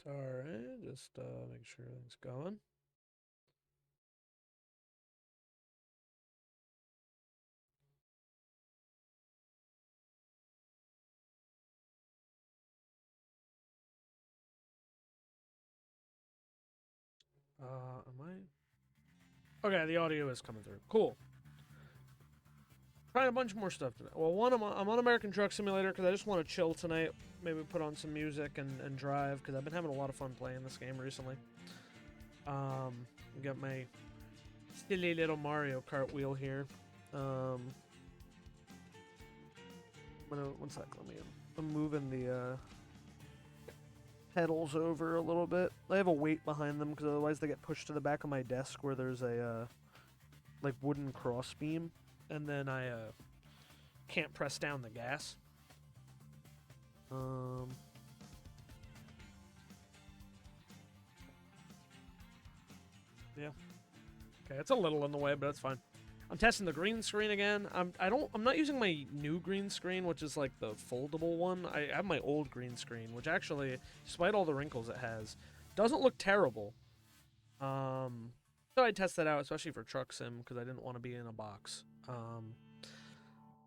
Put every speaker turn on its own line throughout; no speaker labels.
Alright, just make sure everything's going. Am I? Okay, the audio is coming through. Cool. Trying a bunch more stuff today. Well, one, I'm on American Truck Simulator because I just want to chill tonight. Maybe put on some music and drive because I've been having a lot of fun playing this game recently. Got my silly little Mario Kart wheel here. One sec, I'm moving the pedals over a little bit. I have a weight behind them because otherwise they get pushed to the back of my desk where there's a like wooden cross beam, and then I can't press down the gas. Yeah. Okay, it's a little in the way, but that's fine. I'm testing the green screen again. I'm not using my new green screen, which is like the foldable one. I have my old green screen, which actually, despite all the wrinkles it has, doesn't look terrible. So I test that out, especially for Truck Sim, because I didn't want to be in a box.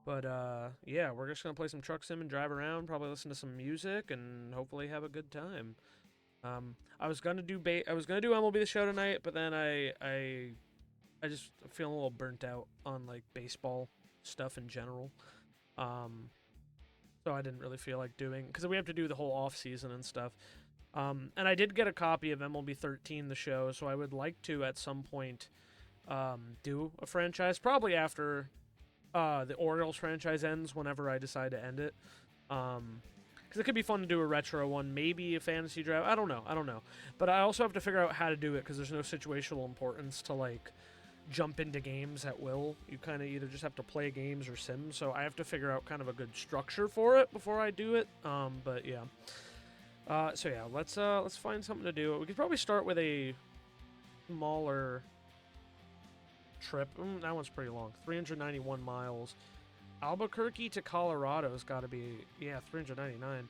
But yeah, we're just gonna play some Truck Sim and drive around, probably listen to some music, and hopefully have a good time. I was gonna do MLB The Show tonight, but then I just feel a little burnt out on like baseball stuff in general. So I didn't really feel like doing because we have to do the whole off season and stuff. And I did get a copy of MLB 13, the show, so I would like to at some point do a franchise, probably after the Orioles franchise ends, whenever I decide to end it. Because it could be fun to do a retro one, maybe a fantasy draft. I don't know. But I also have to figure out how to do it because there's no situational importance to like jump into games at will. You kind of either just have to play games or sim. So I have to figure out kind of a good structure for it before I do it. But yeah. So yeah, let's find something to do. We could probably start with a smaller trip. That one's pretty long. 391 miles. Albuquerque to Colorado's got to be 399.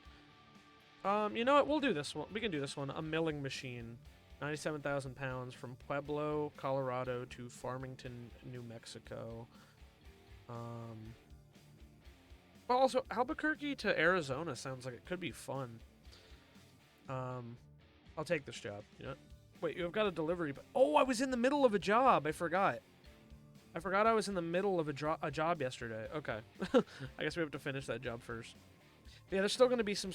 You know what? We'll do this one. We can do this one. A milling machine, 97,000 pounds from Pueblo, Colorado to Farmington, New Mexico. But also Albuquerque to Arizona sounds like it could be fun. I'll take this job. You know. Wait, you've got a delivery, but I was in the middle of a job. I forgot I was in the middle of a job yesterday. Okay. I guess we have to finish that job first. Yeah, there's still going to be some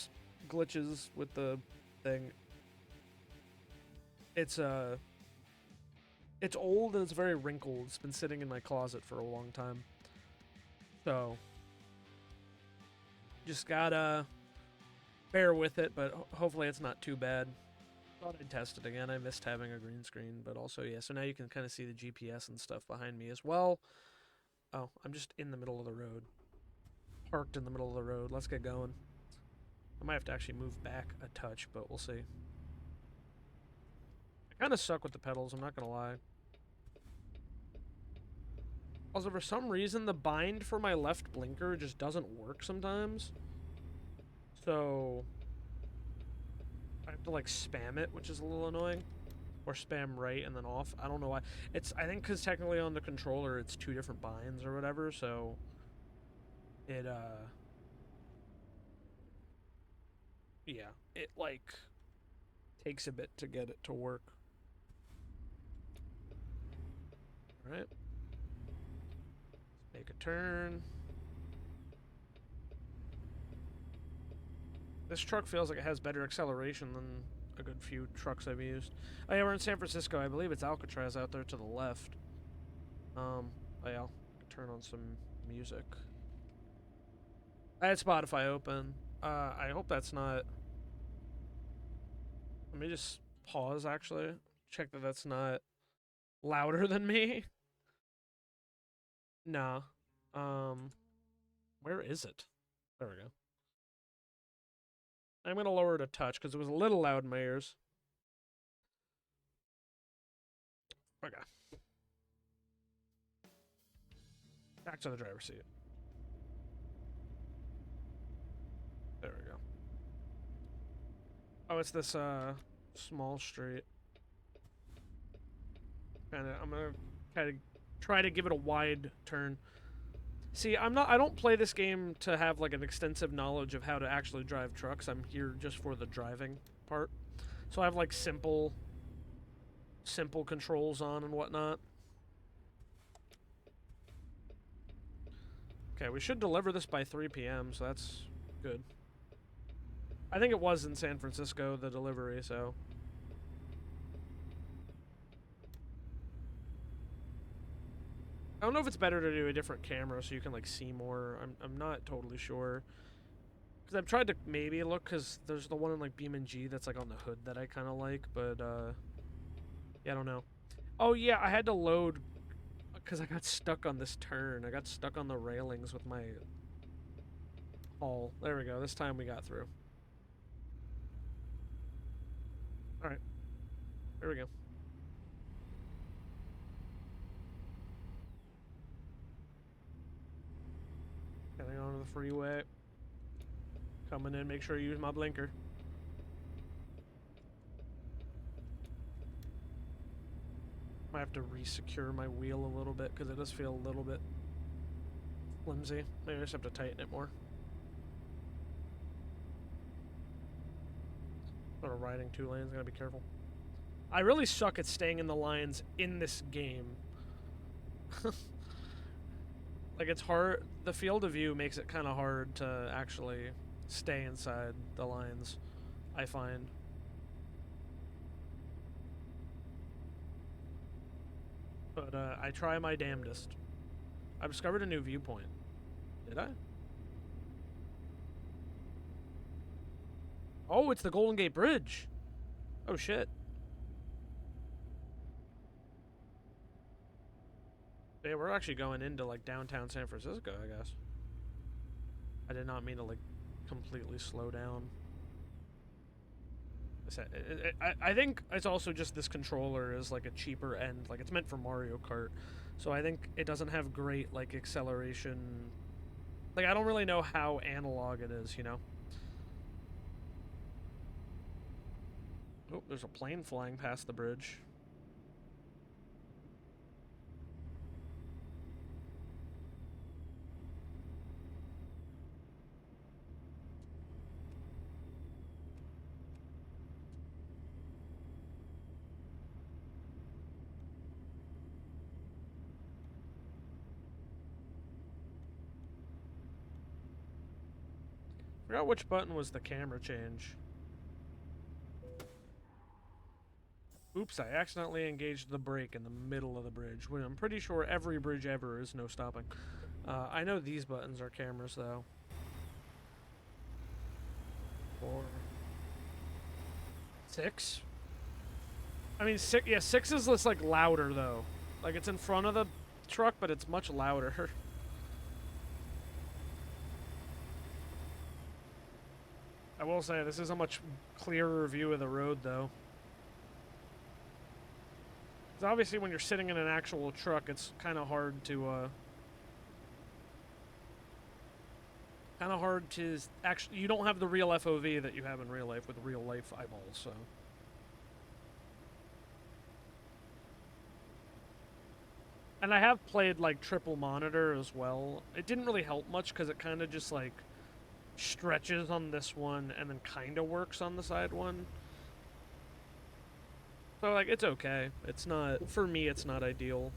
glitches with the thing. It's old and it's very wrinkled. It's been sitting in my closet for a long time. So just gotta bear with it, but hopefully it's not too bad. Thought I'd test it again. I missed having a green screen, but also yeah. So now you can kind of see the GPS and stuff behind me as well. Oh, I'm just in the middle of the road. Parked in the middle of the road. Let's get going. I might have to actually move back a touch, but we'll see. I kind of suck with the pedals, I'm not gonna lie. Also, for some reason, the bind for my left blinker just doesn't work sometimes. So I have to like spam it, which is a little annoying. Or spam right and then off. I don't know why. I think because technically on the controller it's two different binds or whatever, so it yeah, it like takes a bit to get it to work. Alright. Make a turn. This truck feels like it has better acceleration than a good few trucks I've used. Oh yeah, we're in San Francisco. I believe it's Alcatraz out there to the left. Oh yeah, I'll turn on some music. I had Spotify open. I hope that's not... Let me just pause, actually. Check that that's not louder than me. Nah. Where is it? There we go. I'm gonna lower it a touch because it was a little loud in my ears. Okay. Back to the driver's seat. There we go. Oh, it's this small street. I'm gonna kind of try to give it a wide turn. See, I don't play this game to have like an extensive knowledge of how to actually drive trucks. I'm here just for the driving part. So I have like simple controls on and whatnot. Okay, we should deliver this by 3 p.m., so that's good. I think it was in San Francisco, the delivery, so... I don't know if it's better to do a different camera so you can, like, see more. I'm not totally sure. Because I've tried to maybe look, because there's the one in, like, BeamNG that's, like, on the hood that I kind of like, but, yeah, I don't know. Oh, yeah, I had to load... Because I got stuck on this turn. I got stuck on the railings with my... haul. There we go. This time we got through. Alright. There we go. Getting onto the freeway. Coming in, make sure you use my blinker. Might have to re-secure my wheel a little bit because it does feel a little bit flimsy. Maybe I just have to tighten it more. Sort of riding 2 lanes, gotta be careful. I really suck at staying in the lines in this game. Like, it's hard. The field of view makes it kind of hard to actually stay inside the lines, I find. But I try my damnedest. I've discovered a new viewpoint. Did I? Oh, it's the Golden Gate Bridge. Oh, shit. Yeah, we're actually going into, like, downtown San Francisco, I guess. I did not mean to, like, completely slow down. I think it's also just this controller is, like, a cheaper end. Like, it's meant for Mario Kart. So I think it doesn't have great, like, acceleration. Like, I don't really know how analog it is, you know? Oh, there's a plane flying past the bridge. I forgot which button was the camera change. Oops, I accidentally engaged the brake in the middle of the bridge, when I'm pretty sure every bridge ever is no stopping. I know these buttons are cameras, though. 4. 6? I mean, 6, yeah, 6 is just, like, louder, though. Like, it's in front of the truck, but it's much louder. I will say, this is a much clearer view of the road, though. Because obviously when you're sitting in an actual truck, it's kind of hard to, actually, you don't have the real FOV that you have in real life with real life eyeballs, so. And I have played, like, triple monitor as well. It didn't really help much because it kind of just, like, stretches on this one and then kind of works on the side one. So, like, it's okay. It's not, for me, it's not ideal.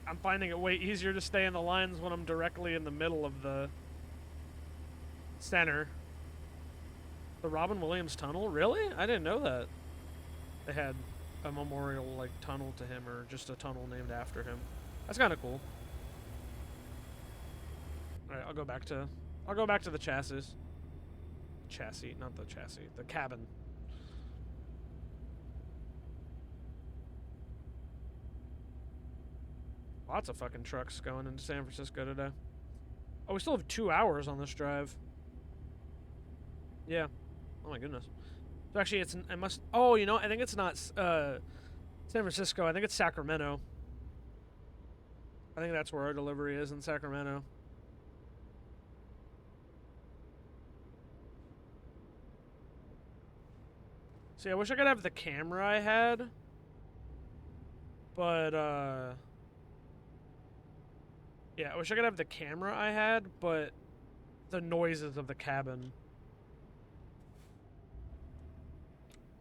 I'm finding it way easier to stay in the lines when I'm directly in the middle of the center. The Robin Williams Tunnel? Really? I didn't know that. They had a memorial, like, tunnel to him, or just a tunnel named after him. That's kind of cool. Alright, I'll go back to the chassis. Chassis, not the chassis. The cabin. Lots of fucking trucks going into San Francisco today. Oh, we still have 2 hours on this drive. Yeah. Oh my goodness. So actually, it must... Oh, you know, I think it's not San Francisco. I think it's Sacramento. I think that's where our delivery is, in Sacramento. See, I wish I could have the camera I had. But, yeah, I wish I could have the camera I had, but the noises of the cabin.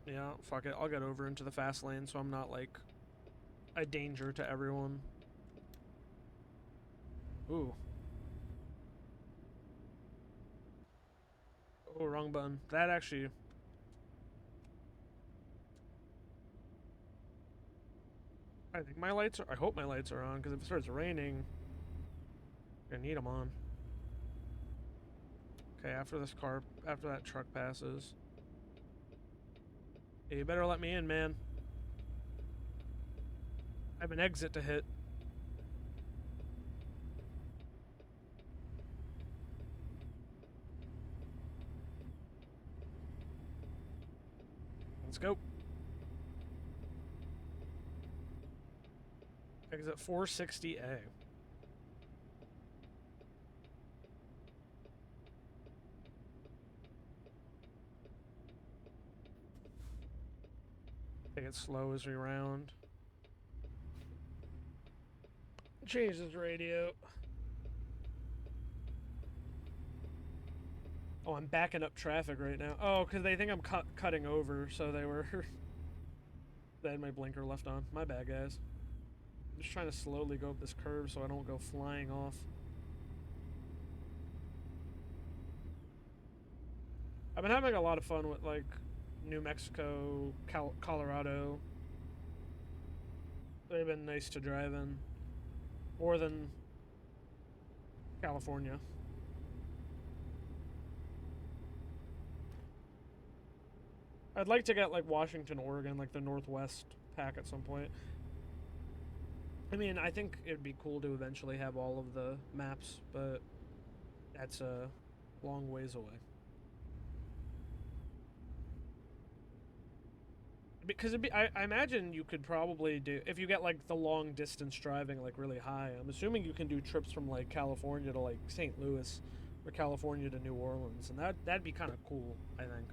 Yeah, fuck it. I'll get over into the fast lane so I'm not, like, a danger to everyone. Ooh. Oh, wrong button. That actually... I think my lights are... I hope my lights are on, because if it starts raining... I need them on. Okay, after that truck passes... Hey, you better let me in, man. I have an exit to hit. Let's go. Exit 460A. Take it slow as we round. Change this radio. Oh, I'm backing up traffic right now. Oh, because they think I'm cutting over, so they were... They had my blinker left on. My bad, guys. I'm just trying to slowly go up this curve so I don't go flying off. I've been having a lot of fun with, like, New Mexico, Colorado. They've been nice to drive in. More than California. I'd like to get, like, Washington, Oregon, like the Northwest pack at some point. I mean, I think it'd be cool to eventually have all of the maps, but that's a long ways away. Because I imagine you could probably do, if you get, like, the long distance driving, like, really high, I'm assuming you can do trips from, like, California to, like, St. Louis, or California to New Orleans, and that'd be kind of cool, I think.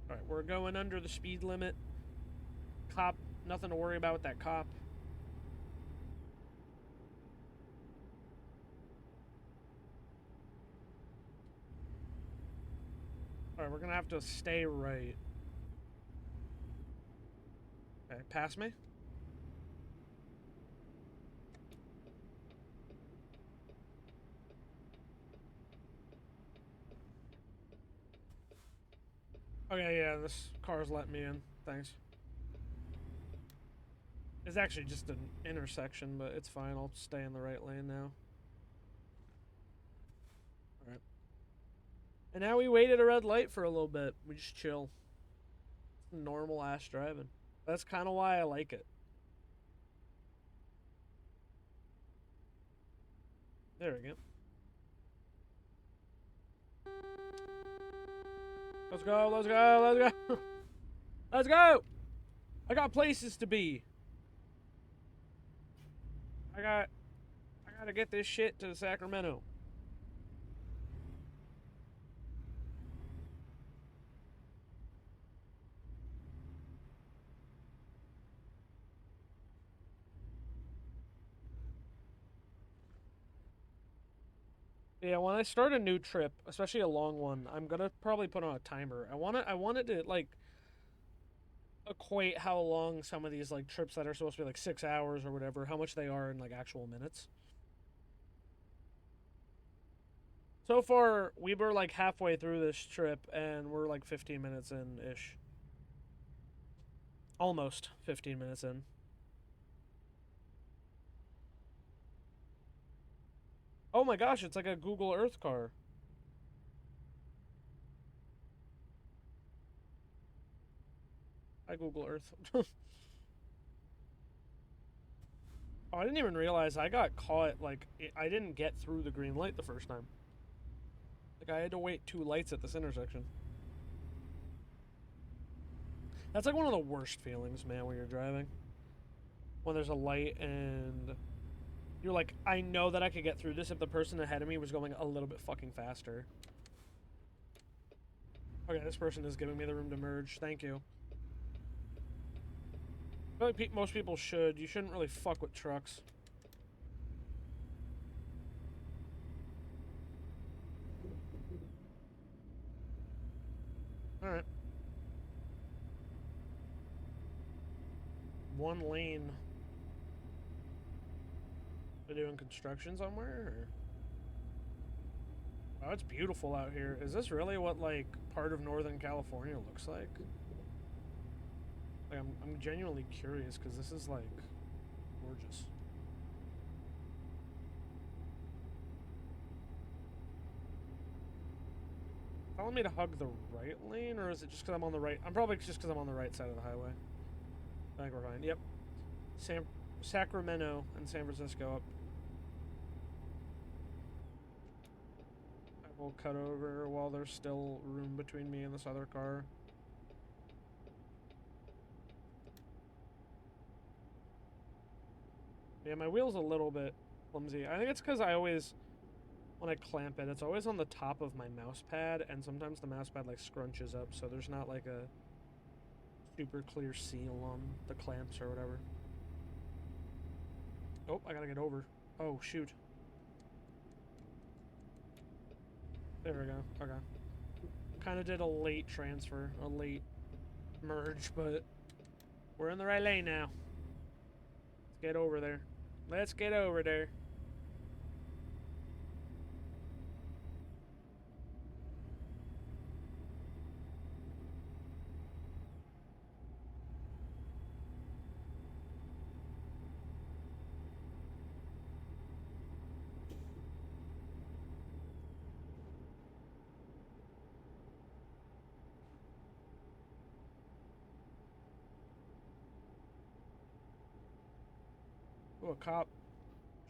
Alright, we're going under the speed limit. Cop, nothing to worry about with that cop. Alright, we're gonna have to stay right. Okay, pass me. Okay, yeah, this car's letting me in. Thanks. It's actually just an intersection, but it's fine. I'll stay in the right lane now. Alright. And now we wait at a red light for a little bit. We just chill. Normal ass driving. That's kind of why I like it. There we go. Let's go, let's go, let's go. Let's go. I got places to be. I gotta get this shit to Sacramento. Yeah, when I start a new trip, especially a long one, I'm gonna probably put on a timer. I want it to, like, equate how long some of these, like, trips that are supposed to be like 6 hours or whatever, how much they are in, like, actual minutes. So far, we were like halfway through this trip and we're like 15 minutes in ish. Almost 15 minutes in. Oh my gosh, it's like a Google Earth car. Hi, Google Earth. Oh, I didn't even realize I got caught, like, I didn't get through the green light the first time. Like, I had to wait 2 lights at this intersection. That's like one of the worst feelings, man, when you're driving. When there's a light and you're like, I know that I could get through this if the person ahead of me was going a little bit fucking faster. Okay, this person is giving me the room to merge. Thank you. I feel like most people should. You shouldn't really fuck with trucks. Alright. One lane. They're doing construction somewhere? Or? Oh, it's beautiful out here. Is this really what, like, part of Northern California looks like? Like, I'm genuinely curious, because this is, like, gorgeous. Telling me to hug the right lane, or is it just because I'm on the right? I'm probably just because I'm on the right side of the highway. I think we're fine. Yep. Sacramento and San Francisco up. I will cut over while there's still room between me and this other car. Yeah, my wheel's a little bit clumsy. I think it's because I always, when I clamp it, it's always on the top of my mouse pad, and sometimes the mouse pad like scrunches up, so there's not like a super clear seal on the clamps or whatever. Oh, I gotta get over. Oh, shoot. There we go. Okay. Kind of did a late transfer, a late merge, but we're in the right lane now. Let's get over there. Let's get over there. Oh, a cop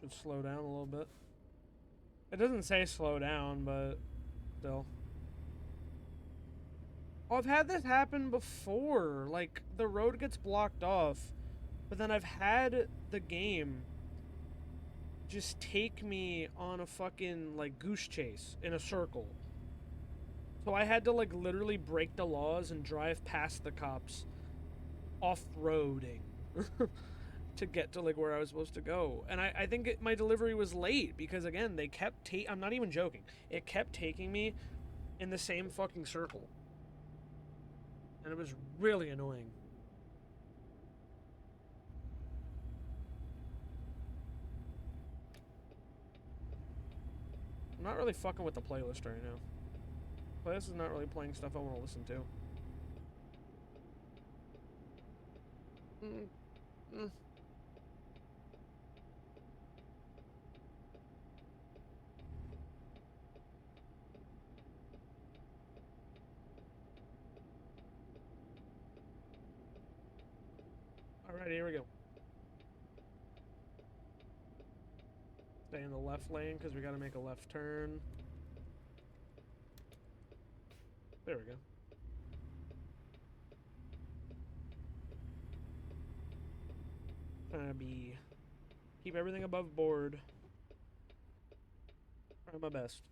should slow down a little bit. It doesn't say slow down, but still. Oh, I've had this happen before. Like, the road gets blocked off, but then I've had the game just take me on a fucking, like, goose chase in a circle. So I had to, like, literally break the laws and drive past the cops off-roading to get to, like, where I was supposed to go. And I think my delivery was late because, again, they kept I'm not even joking. It kept taking me in the same fucking circle. And it was really annoying. I'm not really fucking with the playlist right now. Playlist is not really playing stuff I want to listen to. Alright, here we go. Stay in the left lane because we got to make a left turn. There we go. Trying to keep everything above board. Try my best.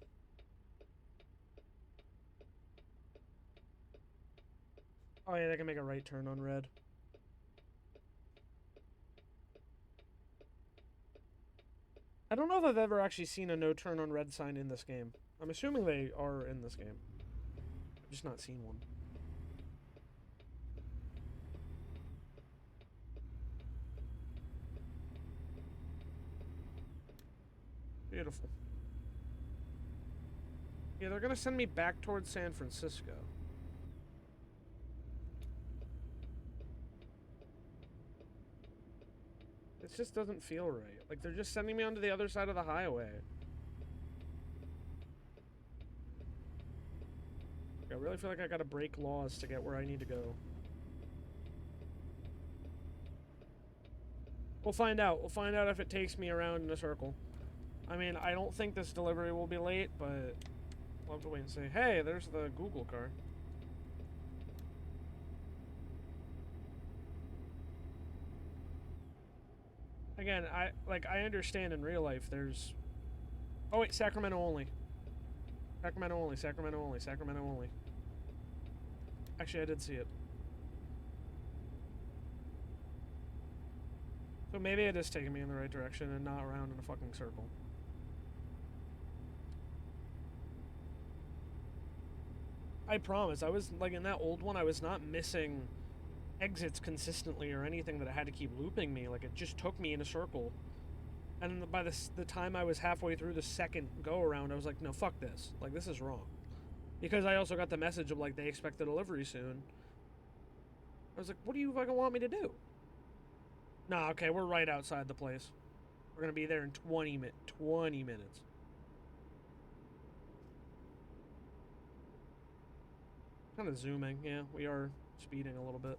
Oh yeah, they can make a right turn on red. I don't know if I've ever actually seen a no turn on red sign in this game. I'm assuming they are in this game. I've just not seen one. Beautiful. Yeah, they're gonna send me back towards San Francisco. It just doesn't feel right. Like, they're just sending me onto the other side of the highway. I really feel like I gotta break laws to get where I need to go. We'll find out. We'll find out if it takes me around in a circle. I mean, I don't think this delivery will be late, but we'll have to wait and see. Hey, there's the Google car. Again, I understand in real life there's... Oh wait, Sacramento only. Sacramento only, Sacramento only, Sacramento only. Actually, I did see it. So maybe it is taking me in the right direction and not around in a fucking circle. I promise, I was, like, in that old one, I was not missing exits consistently or anything that it had to keep looping me. Like, it just took me in a circle. And by the time I was halfway through the second go-around, I was like, no, fuck this. Like, this is wrong. Because I also got the message of, like, they expect the delivery soon. I was like, what do you fucking want me to do? Nah, okay, we're right outside the place. We're gonna be there in 20 minutes. Kind of zooming, yeah, we are speeding a little bit.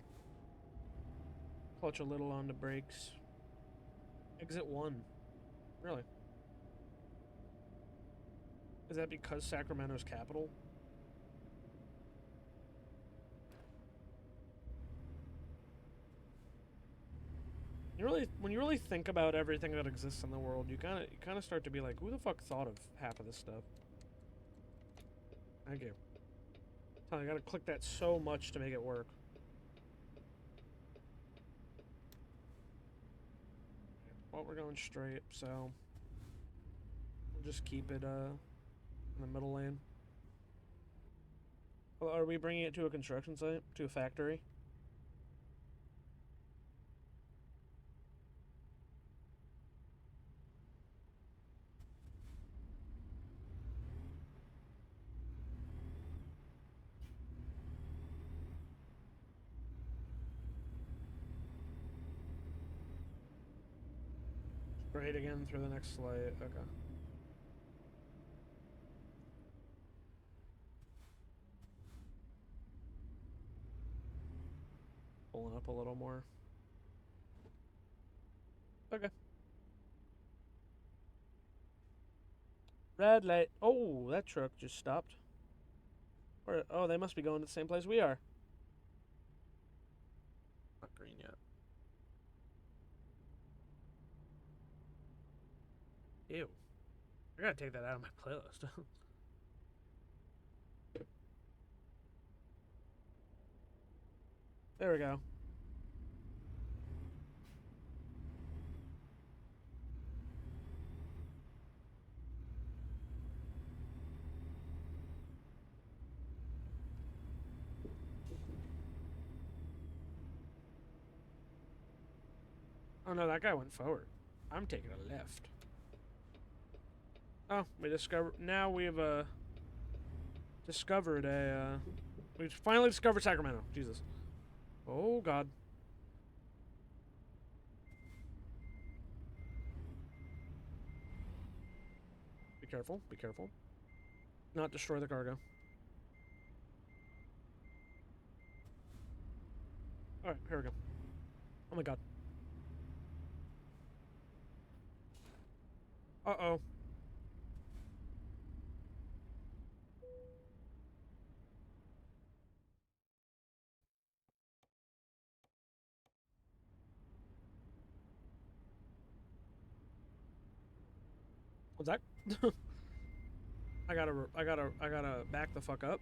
Clutch a little on the brakes. Exit 1. Really? Is that because Sacramento's capital? When you really think about everything that exists in the world, you kind of start to be like, who the fuck thought of half of this stuff? Thank you. I gotta click that so much to make it work. Well, we're going straight, so we'll just keep it in the middle lane. Well, are we bringing it to a construction site? To a factory? Straight again through the next light. Okay. Pulling up a little more. Okay. Red light. Oh, that truck just stopped. Where? Oh, they must be going to the same place we are. Not green yet. Ew. I gotta take that out of my playlist. There we go. Oh no, that guy went forward. I'm taking a left. Oh, we discovered. Now we've discovered a. We finally discovered Sacramento. Jesus. Oh God. Be careful. Be careful. Not destroy the cargo. All right, here we go. Oh my God. Uh oh. What's that? I gotta back the fuck up.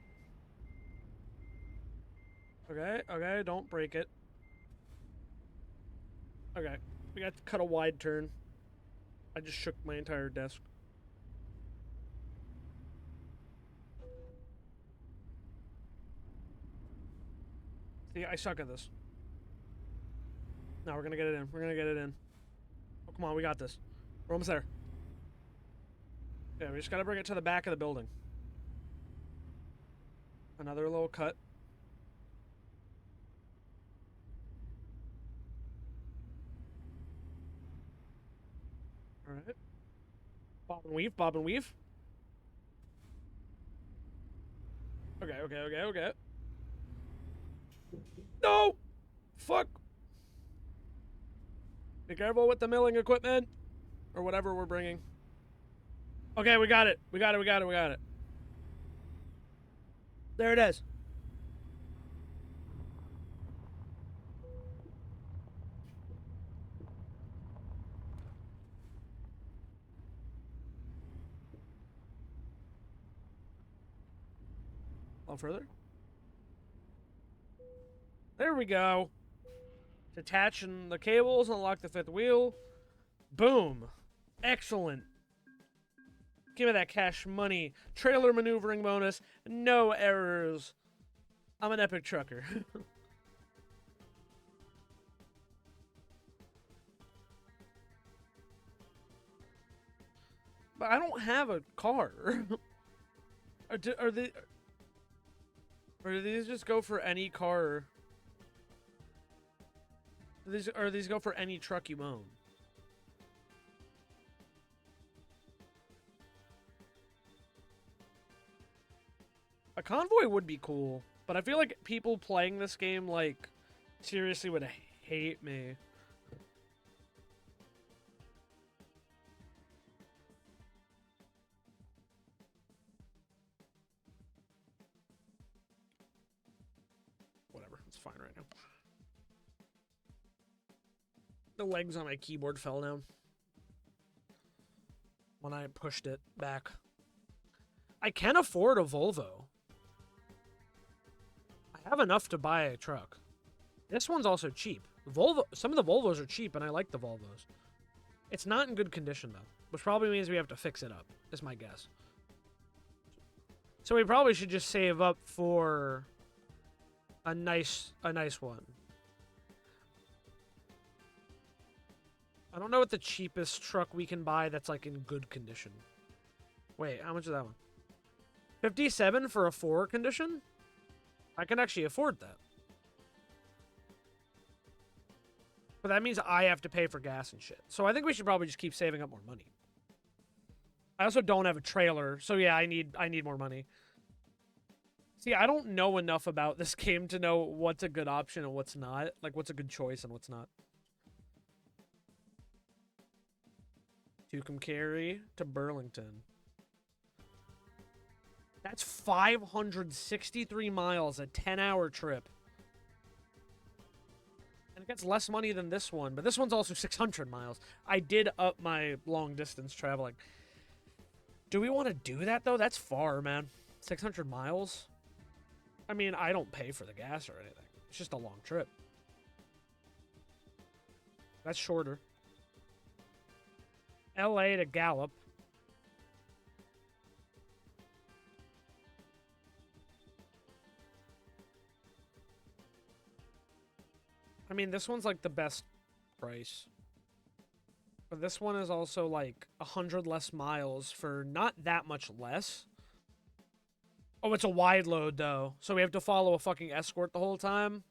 Okay, okay, don't break it. Okay, we got to cut a wide turn. I just shook my entire desk. See, I suck at this. No, we're gonna get it in. We're gonna get it in. Oh, come on, we got this. We're almost there. Yeah, we just gotta bring it to the back of the building. Another little cut. Alright. Bob and weave, bob and weave. Okay, okay, okay, okay. No! Fuck! Be careful with the milling equipment. Or whatever we're bringing. Okay, we got it. We got it, we got it, we got it. There it is. A little further. There we go. Detaching the cables, unlock the fifth wheel. Boom. Excellent. Give me that cash money. Trailer maneuvering bonus. No errors. I'm an epic trucker. But I don't have a car. Or do these just go for any car? Or these go for any truck you own? A convoy would be cool, but I feel like people playing this game, like, seriously would hate me. Whatever, it's fine right now. The legs on my keyboard fell down when I pushed it back. I can afford a Volvo. I have enough to buy a truck. This one's also cheap. Some of the Volvos are cheap, and I like the Volvos. It's not in good condition, though, which probably means we have to fix it up, is my guess. So we probably should just save up for a nice one. I don't know what the cheapest truck we can buy that's, like, in good condition. Wait, how much is that one? 57 for a 4 condition? I can actually afford that. But that means I have to pay for gas and shit. So I think we should probably just keep saving up more money. I also don't have a trailer, so yeah, I need more money. See, I don't know enough about this game to know what's a good option and what's not. Like, what's a good choice and what's not. Tucumcari to Burlington. That's 563 miles, a 10-hour trip. And it gets less money than this one, but this one's also 600 miles. I did up my long-distance traveling. Do we want to do that, though? That's far, man. 600 miles? I mean, I don't pay for the gas or anything. It's just a long trip. That's shorter. LA to Gallup. I mean, this one's like the best price. But this one is also like 100 less miles for not that much less. Oh, it's a wide load, though. So we have to follow a fucking escort the whole time.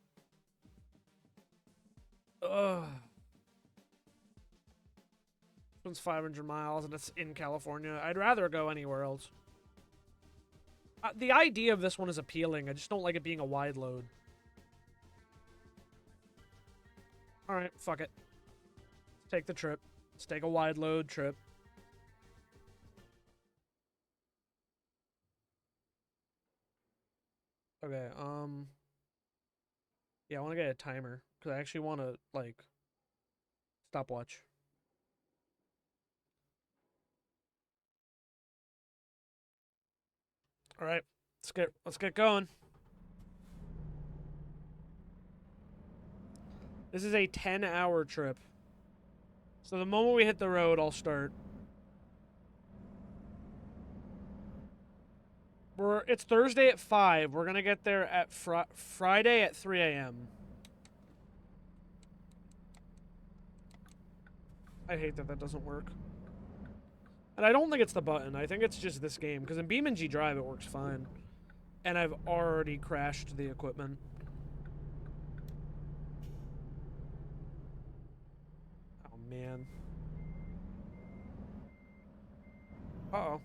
Ugh. This one's 500 miles, and it's in California. I'd rather go anywhere else. The idea of this one is appealing. I just don't like it being a wide load. Alright, fuck it. Let's take the trip. Let's take a wide load trip. Okay, yeah, I want to get a timer, because I actually want to, like, stopwatch. Alright, let's get going. This is a 10-hour trip. So the moment we hit the road, I'll start. It's Thursday at 5. We're gonna get there at Friday at 3 a.m. I hate that doesn't work. And I don't think it's the button. I think it's just this game. Because in BeamNG Drive, it works fine. And I've already crashed the equipment. Oh, man. Uh-oh.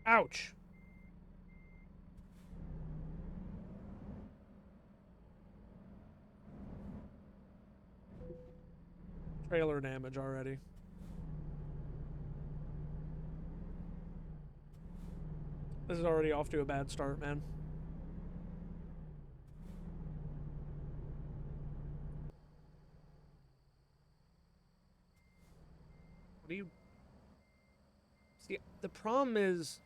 Ouch. Trailer damage already. This is already off to a bad start, man. What do you... See, the problem is...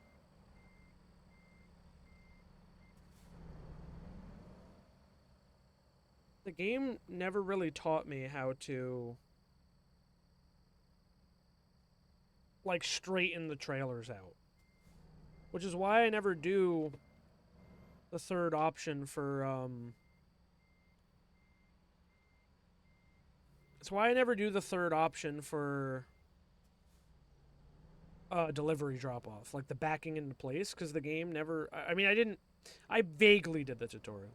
game never really taught me how to, like, straighten the trailers out. Which is why I never do the third option for, It's why I never do the third option for delivery drop-off. Like, the backing into place, because the game never... I mean, I didn't... I vaguely did the tutorial.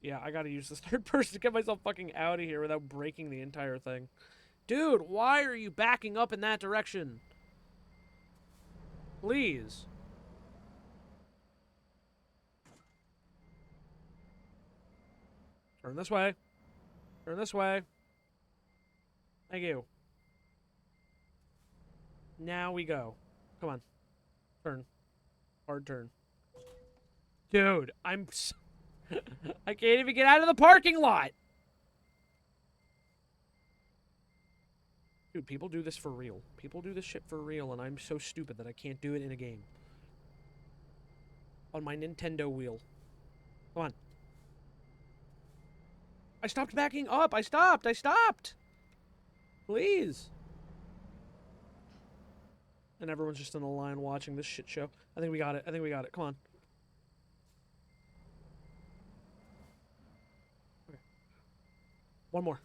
Yeah, I gotta use this third person to get myself fucking out of here without breaking the entire thing. Dude, why are you backing up in that direction? Please. Turn this way. Turn this way. Thank you. Now we go. Come on. Turn. Hard turn. Dude, I'm... I can't even get out of the parking lot! Dude, people do this for real. People do this shit for real, and I'm so stupid that I can't do it in a game. On my Nintendo wheel. Come on. I stopped backing up! I stopped! I stopped! Please! And everyone's just in the line watching this shit show. I think we got it. I think we got it. Come on. Okay. One more.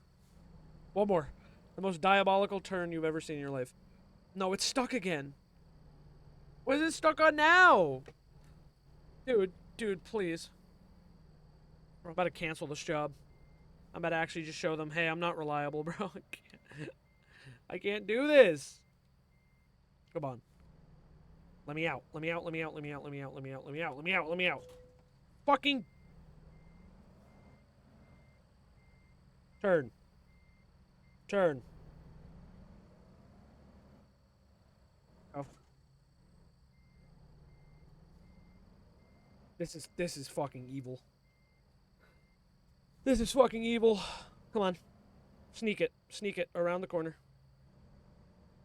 One more. The most diabolical turn you've ever seen in your life. No, it's stuck again. What is it stuck on now? Dude, please. I'm about to cancel this job. I'm about to actually just show them, hey, I'm not reliable, bro. I can't do this. Come on. Let me out. Let me out. Let me out. Let me out. Let me out. Let me out. Let me out. Let me out. Let me out. Fucking. Turn. Turn. Oh. This is fucking evil. This is fucking evil. Come on. Sneak it. Sneak it around the corner.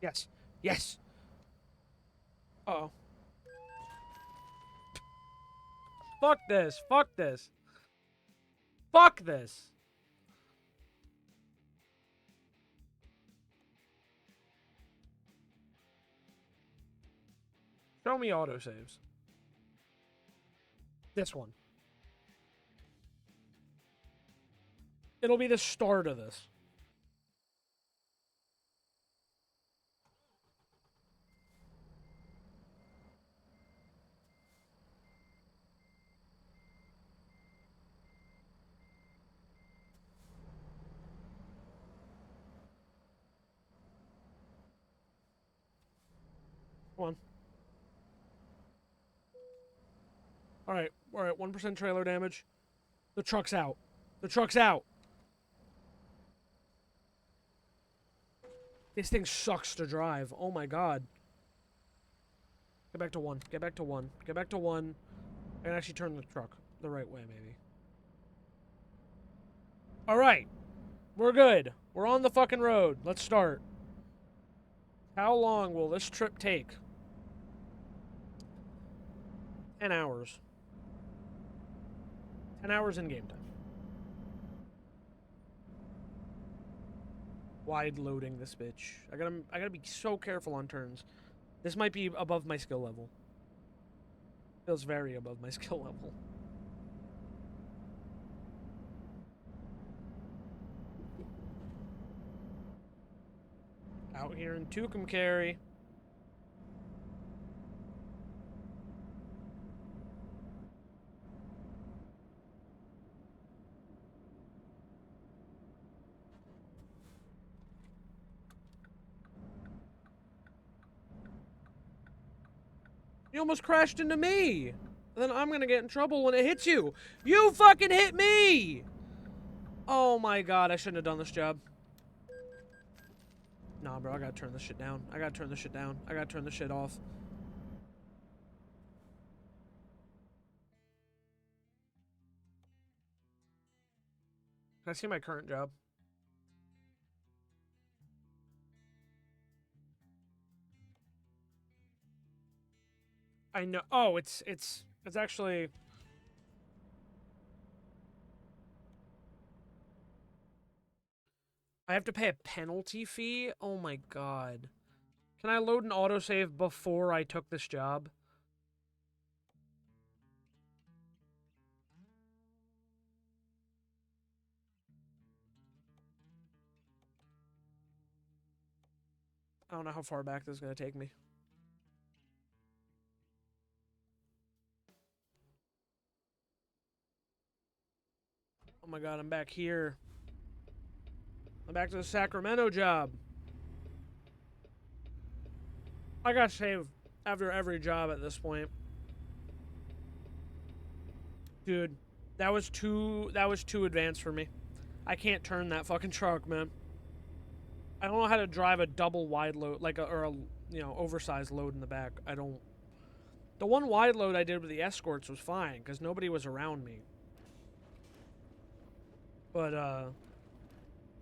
Yes. Yes. Uh-oh. Fuck this. Fuck this. Fuck this. Show me autosaves. This one. It'll be the start of this. Come on. Alright, 1% trailer damage. The truck's out. The truck's out. This thing sucks to drive. Oh my god. Get back to 1. Get back to 1. Get back to 1. I can actually turn the truck the right way, maybe. Alright. We're good. We're on the fucking road. Let's start. How long will this trip take? 10 hours. 10 hours in game time. Wide loading this bitch. I gotta be so careful on turns. This might be above my skill level. Feels very above my skill level. Out here in Tucumcari. You almost crashed into me! And then I'm gonna get in trouble when it hits you! You fucking hit me! Oh my god, I shouldn't have done this job. Nah, bro, I gotta turn this shit down. I gotta turn this shit down. I gotta turn this shit off. Can I see my current job? I know. Oh, it's actually. I have to pay a penalty fee? Oh my god. Can I load an autosave before I took this job? I don't know how far back this is going to take me. Oh my god, I'm back here. I'm back to the Sacramento job. I gotta save after every job at this point. Dude, that was too advanced for me. I can't turn that fucking truck, man. I don't know how to drive a double wide load, like or a oversized load in the back. I don't. The one wide load I did with the escorts was fine because nobody was around me. But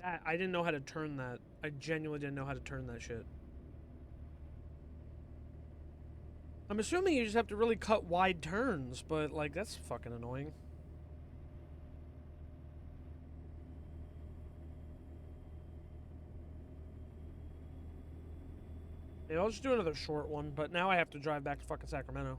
that I didn't know how to turn that. I genuinely didn't know how to turn that shit. I'm assuming you just have to really cut wide turns, but like that's fucking annoying. Yeah, I'll just do another short one, but now I have to drive back to fucking Sacramento.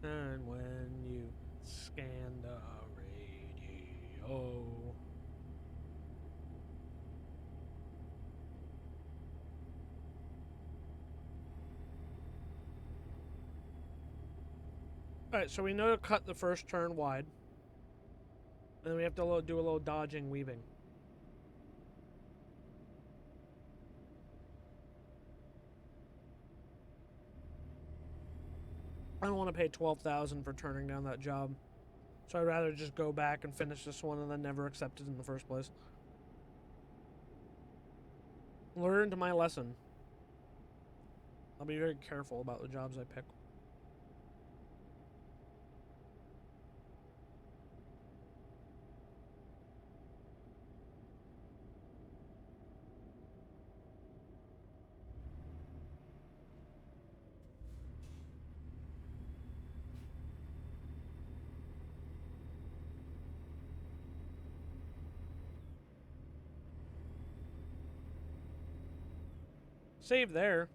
And when you scan the radio. Alright, so we know to cut the first turn wide. And then we have to do a little dodging, weaving. I don't want to pay $12,000 for turning down that job. So I'd rather just go back and finish this one and then never accept it in the first place. Learned my lesson. I'll be very careful about the jobs I pick. Save there.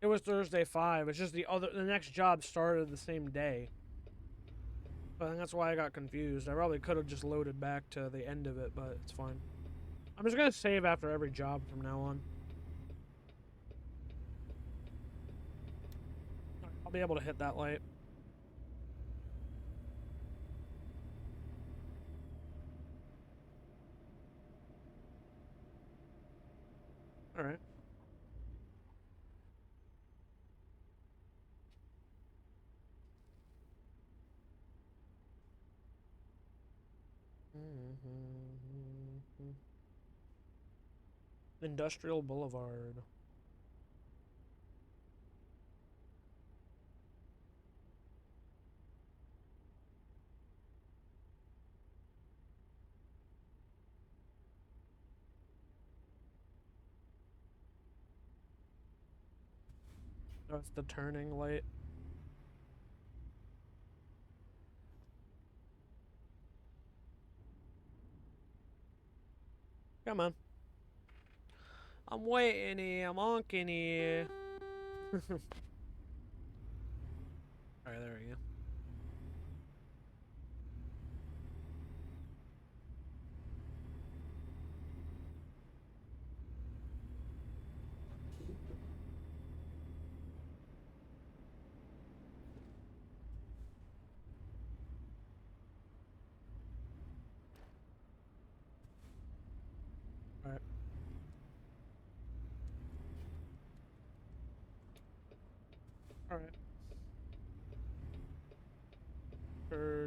It was Thursday 5. It's just the next job started the same day. I think that's why I got confused. I probably could have just loaded back to the end of it, but it's fine. I'm just gonna save after every job from now on. I'll be able to hit that light. Alright. Industrial Boulevard. That's the turning light. Come on. I'm waiting here. I'm honking here. Alright, there we go. Alright. Alright.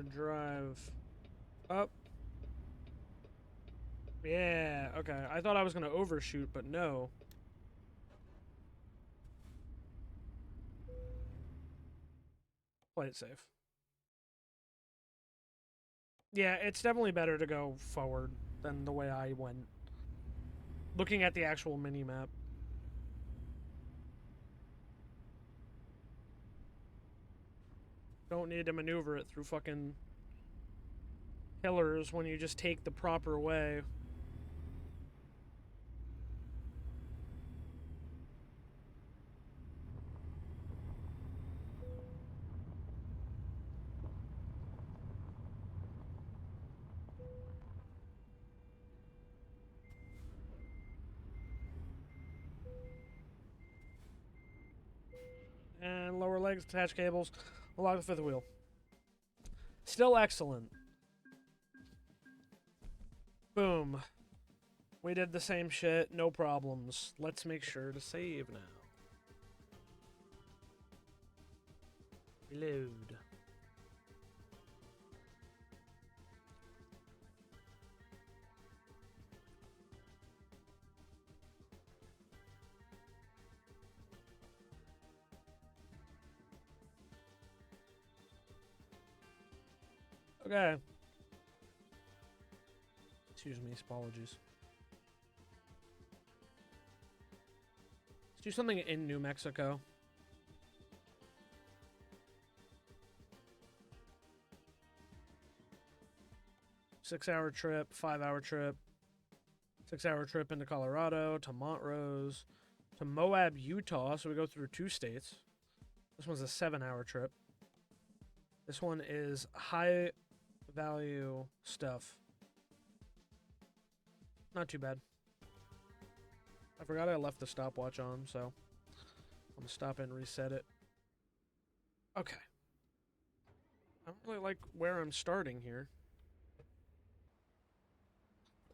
Drive up. Yeah, okay. I thought I was going to overshoot, but no. Play it safe. Yeah, it's definitely better to go forward than the way I went. Looking at the actual mini-map. Don't need to maneuver it through fucking pillars when you just take the proper way. And lower legs, attach cables, unlock the fifth wheel. Still excellent. Boom. We did the same shit, no problems. Let's make sure to save now. Reload. Okay. Excuse me, apologies. Let's do something in New Mexico. Six-hour trip, 5-hour trip, 6-hour trip into Colorado, to Montrose, to Moab, Utah. So we go through 2 states. This one's a 7-hour trip. This one is high value stuff. Not too bad. I forgot I left the stopwatch on, so I'm gonna stop and reset it. Okay. I don't really like where I'm starting here.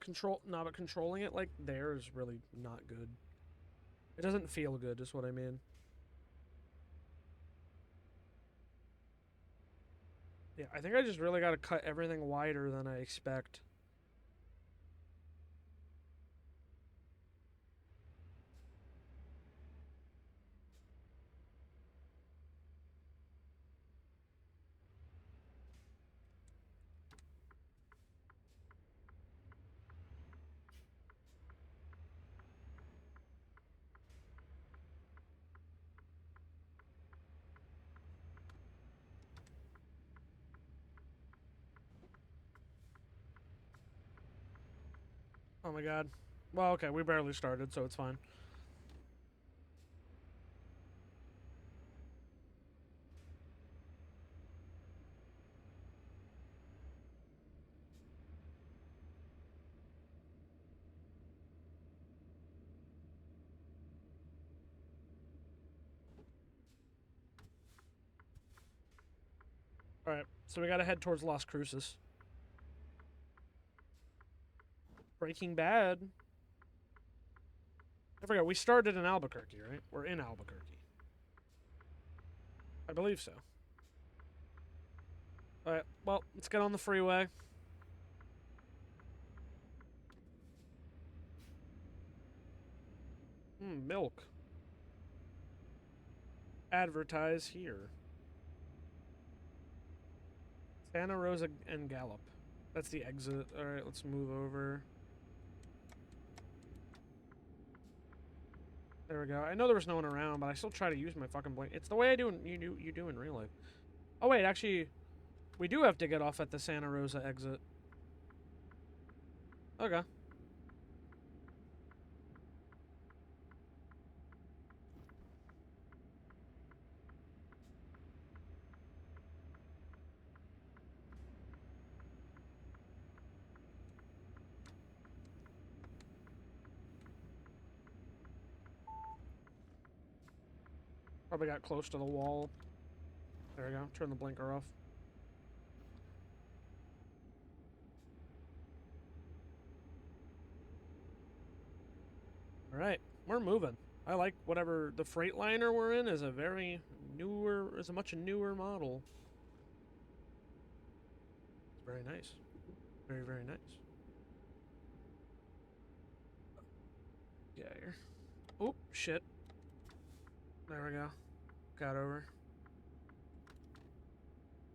But controlling it like there is really not good. It doesn't feel good, is what I mean. Yeah, I think I just really gotta cut everything wider than I expect. Oh my god. Well, okay, we barely started, so it's fine. Alright, so we gotta head towards Las Cruces. Breaking Bad. I forgot, we started in Albuquerque, right? We're in Albuquerque. I believe so. Alright, well, let's get on the freeway. Milk. Advertise here. Santa Rosa and Gallup. That's the exit. Alright, let's move over. There we go. I know there was no one around, but I still try to use my fucking blink. It's the way you do in real life. Oh wait, actually, we do have to get off at the Santa Rosa exit. Okay. Probably got close to the wall. There we go. Turn the blinker off. Alright, we're moving. I like whatever the Freightliner we're in is a much newer model. It's very nice. Very, very nice. Yeah, here. Oh, shit. There we go. Got over.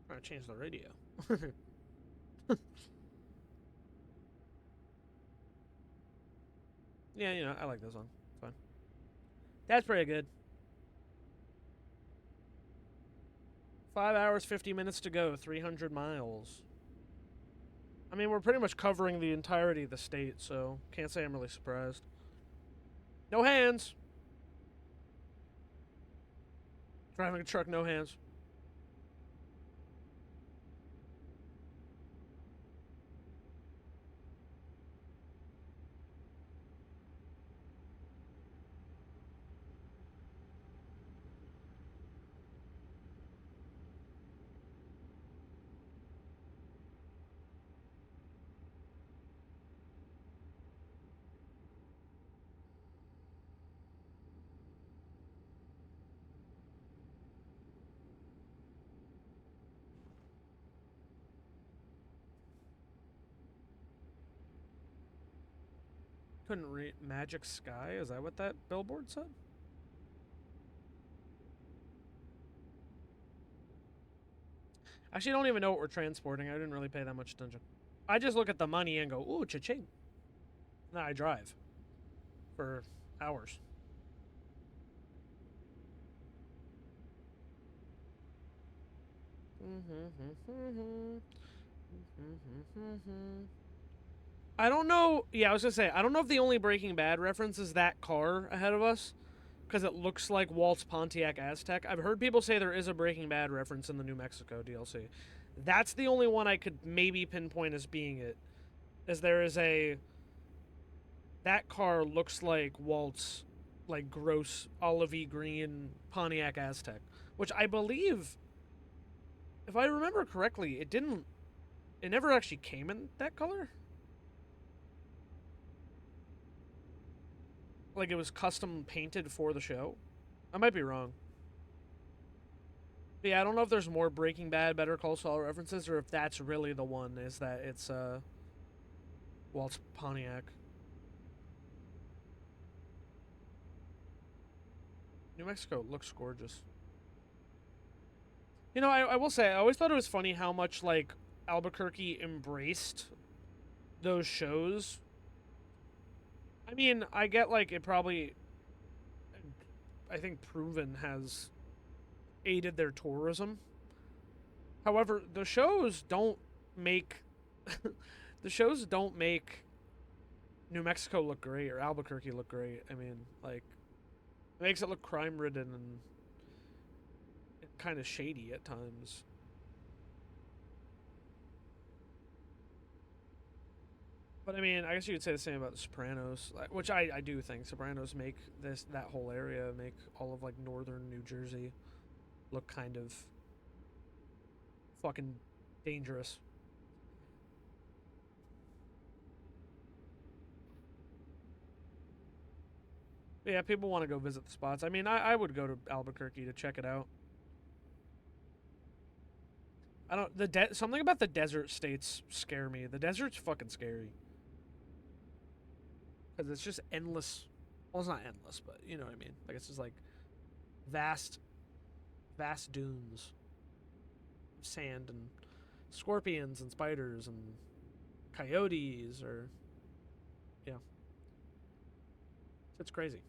I'm gonna change the radio. Yeah, you know, I like this one. It's fine. That's pretty good. 5 hours, 50 minutes to go, 300 miles. I mean, we're pretty much covering the entirety of the state, so can't say I'm really surprised. No hands! Driving a truck, no hands. Couldn't read Magic Sky? Is that what that billboard said? Actually, I don't even know what we're transporting. I didn't really pay that much attention. I just look at the money and go, ooh, cha-ching. Then I drive for hours. I don't know. Yeah, I was gonna say, I don't know if the only Breaking Bad reference is that car ahead of us, because it looks like Walt's Pontiac Aztec. I've heard people say there is a Breaking Bad reference in the New Mexico DLC. That's the only one I could maybe pinpoint as being it. As there is a. That car looks like Walt's, like, gross olivey green Pontiac Aztec, which I believe, if I remember correctly, it didn't. It never actually came in that color. Like, it was custom painted for the show. I might be wrong. But yeah, I don't know if there's more Breaking Bad, Better Call Saul references, or if that's really the one, is that it's Walt's Pontiac. New Mexico looks gorgeous. You know, I will say, I always thought it was funny how much, like, Albuquerque embraced those shows. I mean, I get, like, it probably, I think Proven has aided their tourism. However, the shows don't make the shows don't make New Mexico look great or Albuquerque look great. I mean, like, it makes it look crime ridden and kind of shady at times. But I mean, I guess you could say the same about The Sopranos, which I do think Sopranos make that whole area, make all of, like, northern New Jersey look kind of fucking dangerous. But yeah, people want to go visit the spots. I mean, I would go to Albuquerque to check it out. I don't something about the desert states scare me. The desert's fucking scary because it's just endless. Well, it's not endless, but you know what I mean. Like, it's just like vast, vast dunes, of sand and scorpions and spiders and coyotes, or yeah, it's crazy.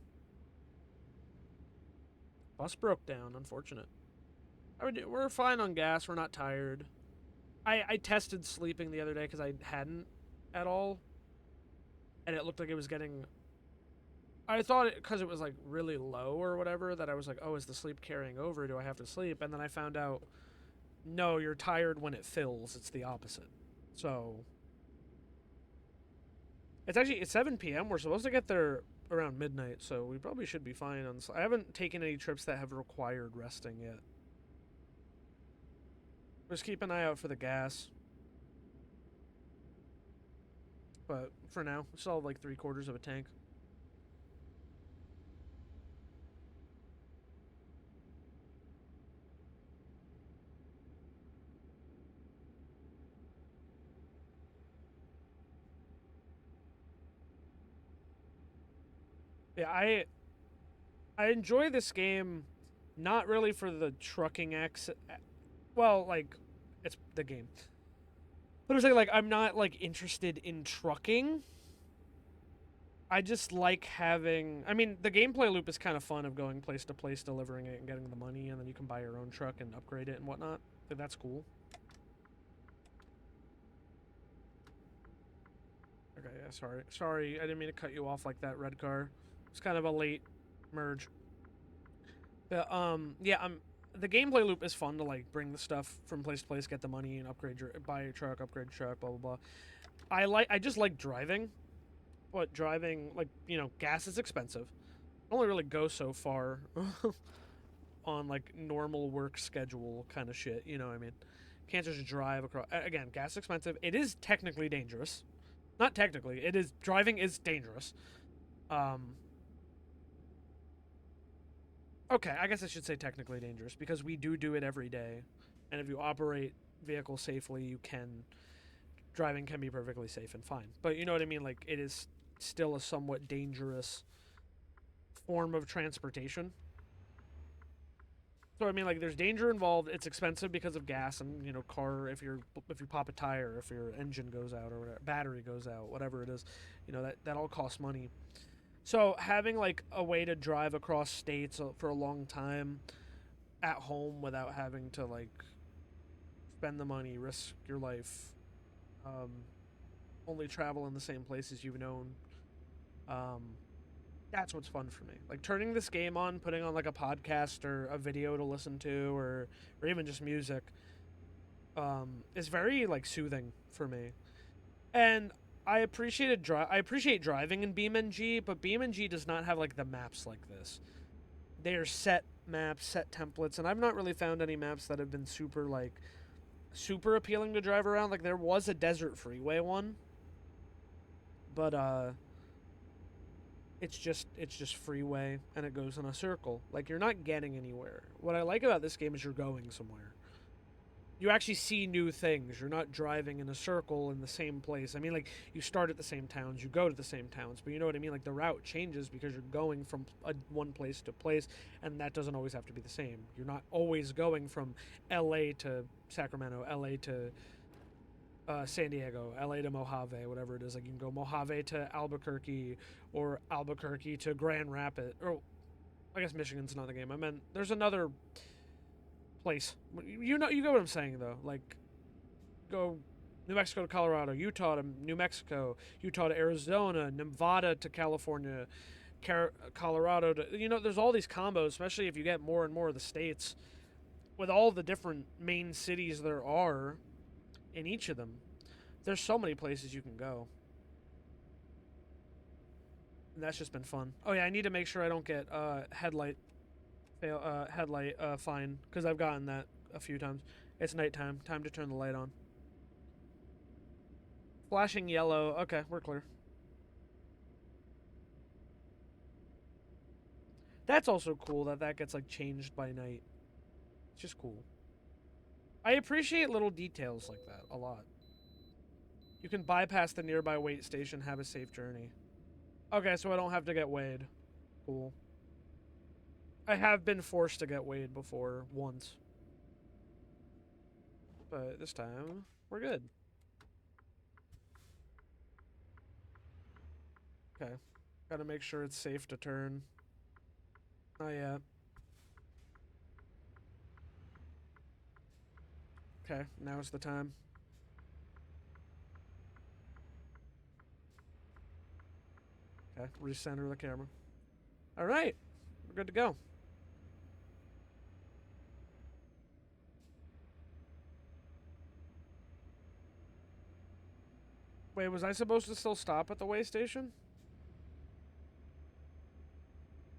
Bus broke down. Unfortunate. We're fine on gas. We're not tired. I tested sleeping the other day because I hadn't at all, and it looked like it was getting. I thought it because it was, like, really low or whatever, that I was like, oh, is the sleep carrying over? Do I have to sleep? And then I found out, no, you're tired when it fills. It's the opposite. So it's 7 p.m. We're supposed to get there around midnight, so we probably should be fine. I haven't taken any trips that have required resting yet. Just keep an eye out for the gas. But for now, we still have like 3/4 of a tank. Yeah, I enjoy this game, not really for the trucking well, like, it's the game. But I'm saying, like, I'm not, like, interested in trucking. I just like having. I mean, the gameplay loop is kind of fun of going place to place, delivering it, and getting the money, and then you can buy your own truck and upgrade it and whatnot. Like, that's cool. Okay, yeah, sorry, I didn't mean to cut you off like that, red car. It's kind of a late merge. But, yeah, the gameplay loop is fun to, like, bring the stuff from place to place, get the money, and buy your truck, upgrade your truck, blah blah blah. I just like driving, but driving, like, gas is expensive. I only really go so far on, like, normal work schedule kind of shit. You know what I mean? Can't just drive across. Again, gas is expensive. It is technically dangerous. Not technically. It is driving is dangerous. Um, okay, I guess I should say technically dangerous because we do it every day, and if you operate vehicles safely, you can driving can be perfectly safe and fine. But you know what I mean? Like, it is still a somewhat dangerous form of transportation. So I mean, like, there's danger involved. It's expensive because of gas and car. If you pop a tire, if your engine goes out or whatever, battery goes out, whatever it is, that all costs money. So having, like, a way to drive across states for a long time at home without having to, like, spend the money, risk your life, um, only travel in the same places you've known. Um, that's what's fun for me. Like, turning this game on, putting on, like, a podcast or a video to listen to, or even just music, is very, like, soothing for me. And I appreciate driving in BeamNG, but BeamNG does not have, like, the maps like this. They are set maps, set templates, and I've not really found any maps that have been super appealing to drive around. Like, there was a Desert Freeway one, but it's just freeway and it goes in a circle. Like, you're not getting anywhere. What I like about this game is you're going somewhere. You actually see new things. You're not driving in a circle in the same place. I mean, like, you start at the same towns, you go to the same towns, but you know what I mean? Like, the route changes because you're going from one place to place, and that doesn't always have to be the same. You're not always going from LA to Sacramento, LA to San Diego, LA to Mojave, whatever it is. Like, you can go Mojave to Albuquerque, or Albuquerque to Grand Rapids. Or, I guess Michigan's not the game. I meant there's another place. You get what I'm saying, though. Like, go New Mexico to Colorado, Utah to New Mexico, Utah to Arizona, Nevada to California, Colorado to. There's all these combos, especially if you get more and more of the states, with all the different main cities there are in each of them. There's so many places you can go. And that's just been fun. Oh yeah, I need to make sure I don't get headlight fine, because I've gotten that a few times. It's nighttime. Time to turn the light on. Flashing yellow. Okay, we're clear. That's also cool that gets, like, changed by night. It's just cool. I appreciate little details like that a lot. You can bypass the nearby wait station, have a safe journey. Okay, so I don't have to get weighed. Cool. I have been forced to get weighed before, once. But this time, we're good. Okay. Gotta make sure it's safe to turn. Oh, yeah. Okay, now's the time. Okay, recenter the camera. Alright, we're good to go. Wait, was I supposed to still stop at the way station?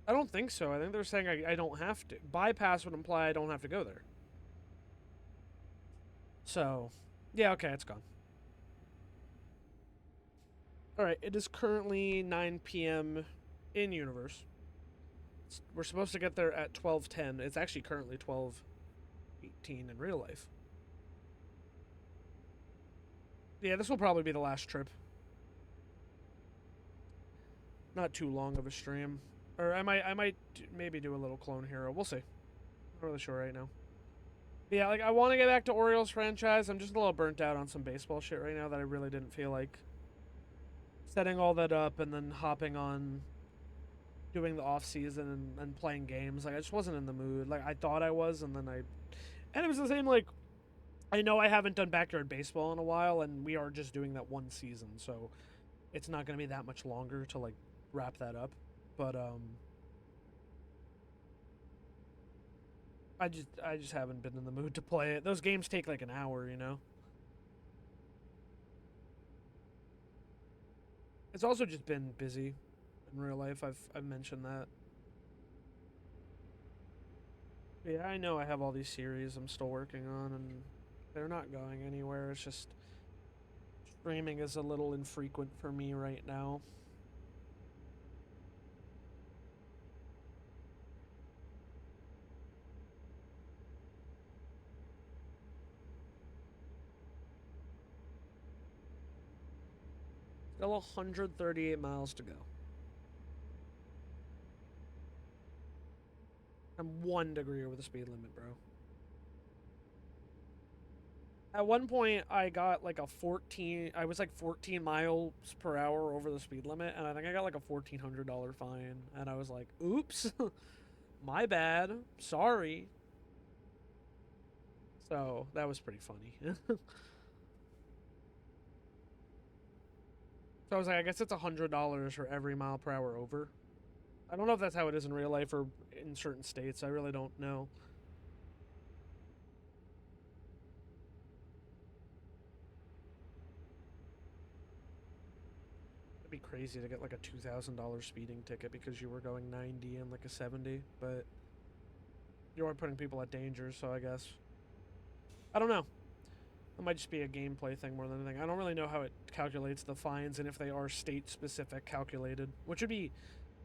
I don't think so. I think they're saying I don't have to. Bypass would imply I don't have to go there. So, yeah, okay, it's gone. Alright, it is currently 9 p.m. in universe. We're supposed to get there at 12:10. It's actually currently 12:18 in real life. Yeah, this will probably be the last trip. not too long of a stream. Or I might maybe do a little Clone Hero. We'll see. Not really sure right now. But yeah, like I want to get back to Orioles franchise. I'm just a little burnt out on some baseball shit right now that I really didn't feel like setting all that up and then hopping on doing the off season and playing games. Like I just wasn't in the mood. Like I thought I was, and then and it was the same. Like I know I haven't done backyard baseball in a while, and we are just doing that one season, so it's not going to be that much longer to like wrap that up. But I just haven't been in the mood to play it. Those games take like an hour, you know. It's also just been busy in real life. I've mentioned that. But yeah, I know I have all these series I'm still working on, and they're not going anywhere. It's just streaming is a little infrequent for me right now. Still 138 miles to go. I'm 1 degree over the speed limit, bro. At one point, I got like a 14. I was like 14 miles per hour over the speed limit, and I think I got like a $1,400 fine. And I was like, "Oops, my bad. Sorry." So that was pretty funny. So I was like, I guess it's $100 for every mile per hour over. I don't know if that's how it is in real life or in certain states. I really don't know. It'd be crazy to get like a $2,000 speeding ticket because you were going 90 and like a 70, but you are putting people at danger, so I guess. I don't know. It might just be a gameplay thing more than anything. I don't really know how it calculates the fines and if they are state specific calculated, which would be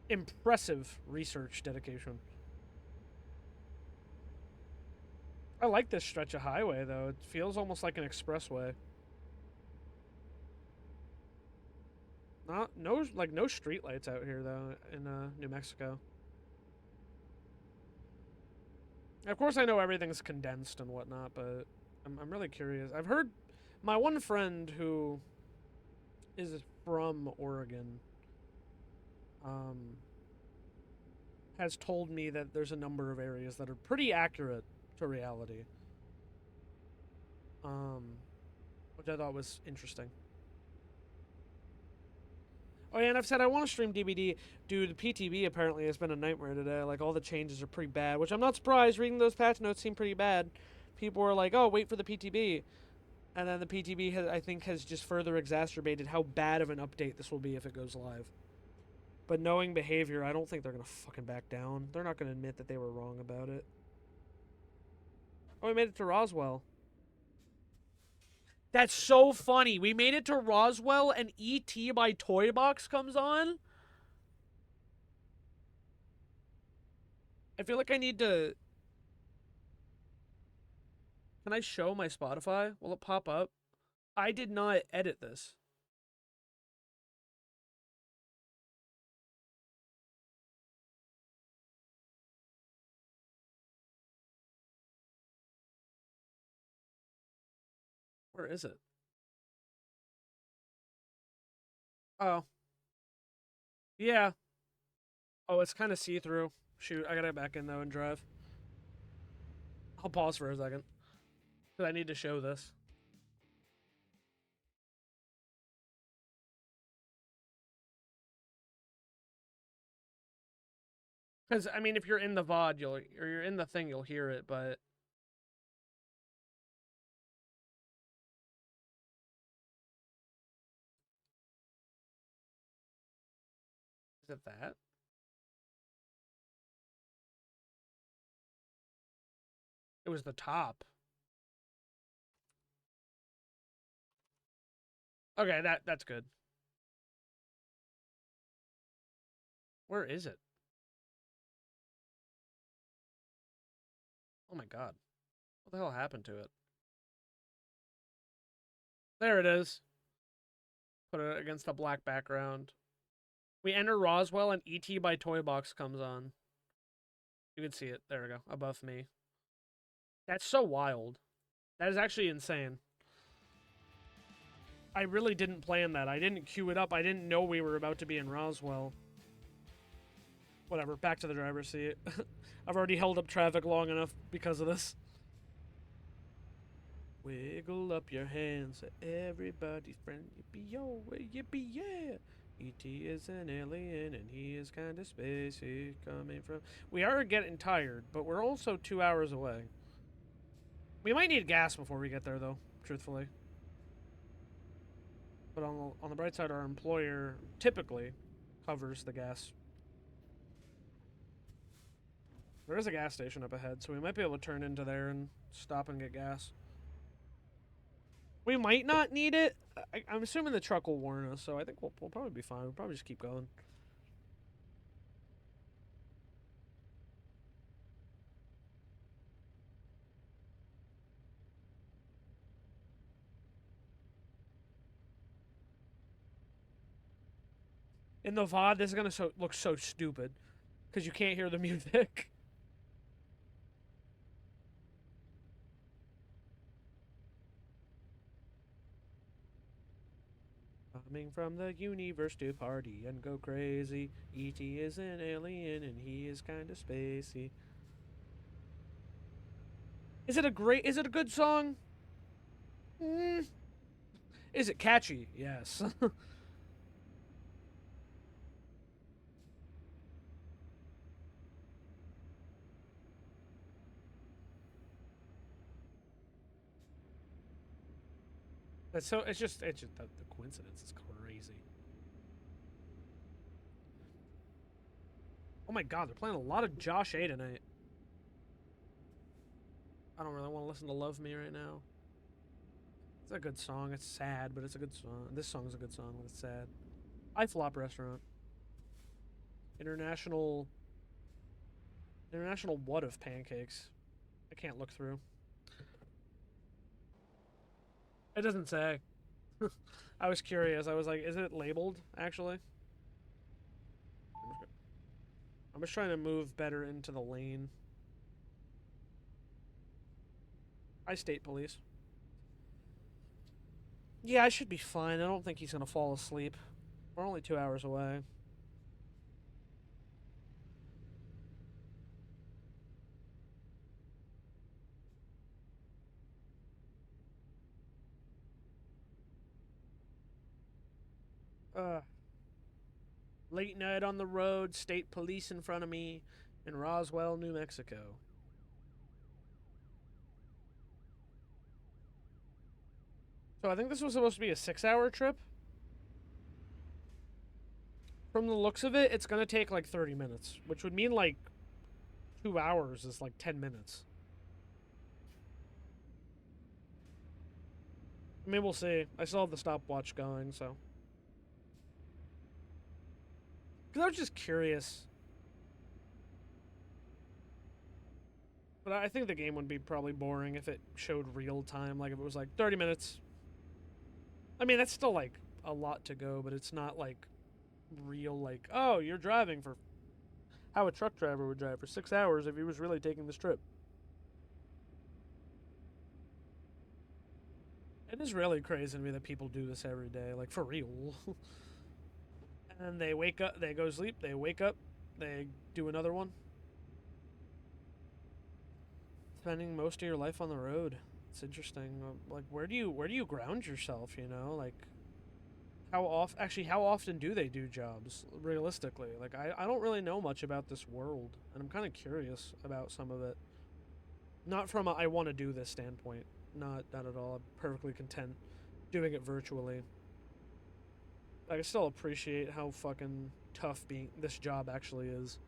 impressive research dedication. I like this stretch of highway though. It feels almost like an expressway. Not no like no streetlights out here though in New Mexico. Of course, I know everything's condensed and whatnot, but I'm really curious. I've heard my one friend who is from Oregon um, has told me that there's a number of areas that are pretty accurate to reality, um, which I thought was interesting. Oh yeah, and I've said I want to stream DBD. Dude, the PTB apparently has been a nightmare today. Like all the changes are pretty bad, which I'm not surprised. Reading those patch notes seem pretty bad. People were like, "Oh, wait for the PTB," and then the PTB has, I think, has just further exacerbated how bad of an update this will be if it goes live. But knowing behavior, I don't think they're gonna fucking back down. They're not gonna admit that they were wrong about it. Oh, we made it to Roswell. That's so funny. We made it to Roswell, and E.T. by Toy Box comes on. I feel like I need to. Can I show my Spotify? Will it pop up? I did not edit this. Where is it? Oh, yeah. Oh, it's kind of see through. Shoot, I gotta get back in though and drive. I'll pause for a second because I need to show this. Because I mean, if you're in the VOD, or you're in the thing, you'll hear it. But is it that? It was the top. Okay, that's good. Where is it? Oh my god. What the hell happened to it? There it is. Put it against a black background. We enter Roswell and E.T. by Toy Box comes on. You can see it. There we go. Above me. That's so wild. That is actually insane. I really didn't plan that. I didn't queue it up. I didn't know we were about to be in Roswell. Whatever. Back to the driver's seat. I've already held up traffic long enough because of this. Wiggle up your hands, everybody's friend. Yippee yo, yippee yeah. E.T. is an alien and he is kind of spacey coming from. We are getting tired, but we're also 2 hours away. We might need gas before we get there, though, truthfully. But on the bright side, our employer typically covers the gas. There is a gas station up ahead, so we might be able to turn into there and stop and get gas. We might not need it. I'm assuming the truck will warn us, so I think we'll probably be fine. We'll probably just keep going. In the VOD, this is going to look so stupid because you can't hear the music. Coming from the universe to party and go crazy. E.T. is an alien and he is kind of spacey. Is it a good song? Is it catchy? Yes. It's just the coincidence is crazy. Oh my god, they're playing a lot of Josh A tonight. I don't really want to listen to Love Me right now. It's a good song. It's sad, but it's a good song. This song is a good song, but it's sad. I Flop Restaurant. International what of pancakes? I can't look through. It doesn't say. I was curious. I was like, is it labeled, actually? I'm just trying to move better into the lane. Hi, State Police. Yeah, I should be fine. I don't think he's going to fall asleep. We're only 2 hours away. Late night on the road, State Police in front of me in Roswell, New Mexico. So I think this was supposed to be a 6-hour trip. From the looks of it, it's going to take like 30 minutes, which would mean like 2 hours is like 10 minutes. I mean, we'll see. I still have the stopwatch going, so. Because I was just curious. But I think the game would be probably boring if it showed real time. Like if it was like 30 minutes. I mean, that's still like a lot to go, but it's not like real, like, oh, you're driving for how a truck driver would drive for 6 hours if he was really taking this trip. It is really crazy to me that people do this every day, like for real. And then they wake up, they go to sleep, they wake up, they do another one. Spending most of your life on the road. It's interesting. Like, where do you ground yourself? You know, like how often do they do jobs realistically? Like, I don't really know much about this world, and I'm kind of curious about some of it. Not from a I want to do this standpoint. Not at all. I'm perfectly content doing it virtually. I can still appreciate how fucking tough being this job actually is.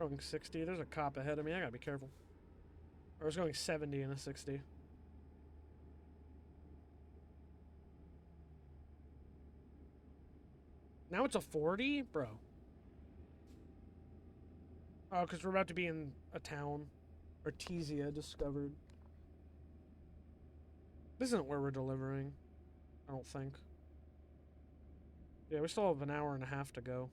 Going 60. There's a cop ahead of me. I gotta be careful. Or I was going 70 and a 60. Now it's a 40? Bro. Oh, because we're about to be in a town. Artesia discovered. This isn't where we're delivering. I don't think. Yeah, we still have an hour and a half to go.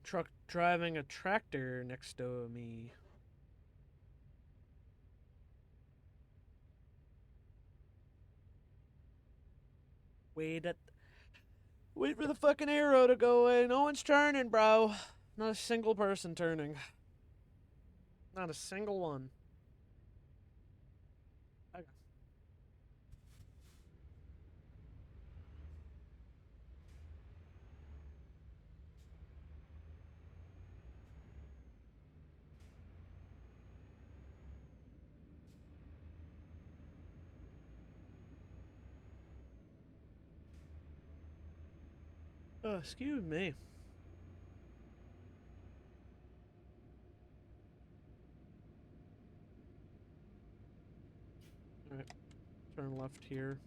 Truck driving a tractor next to me. Wait for the fucking arrow to go away. No one's turning, bro. Not a single person turning. Not a single one. Okay. Oh, excuse me. Alright. Turn left here.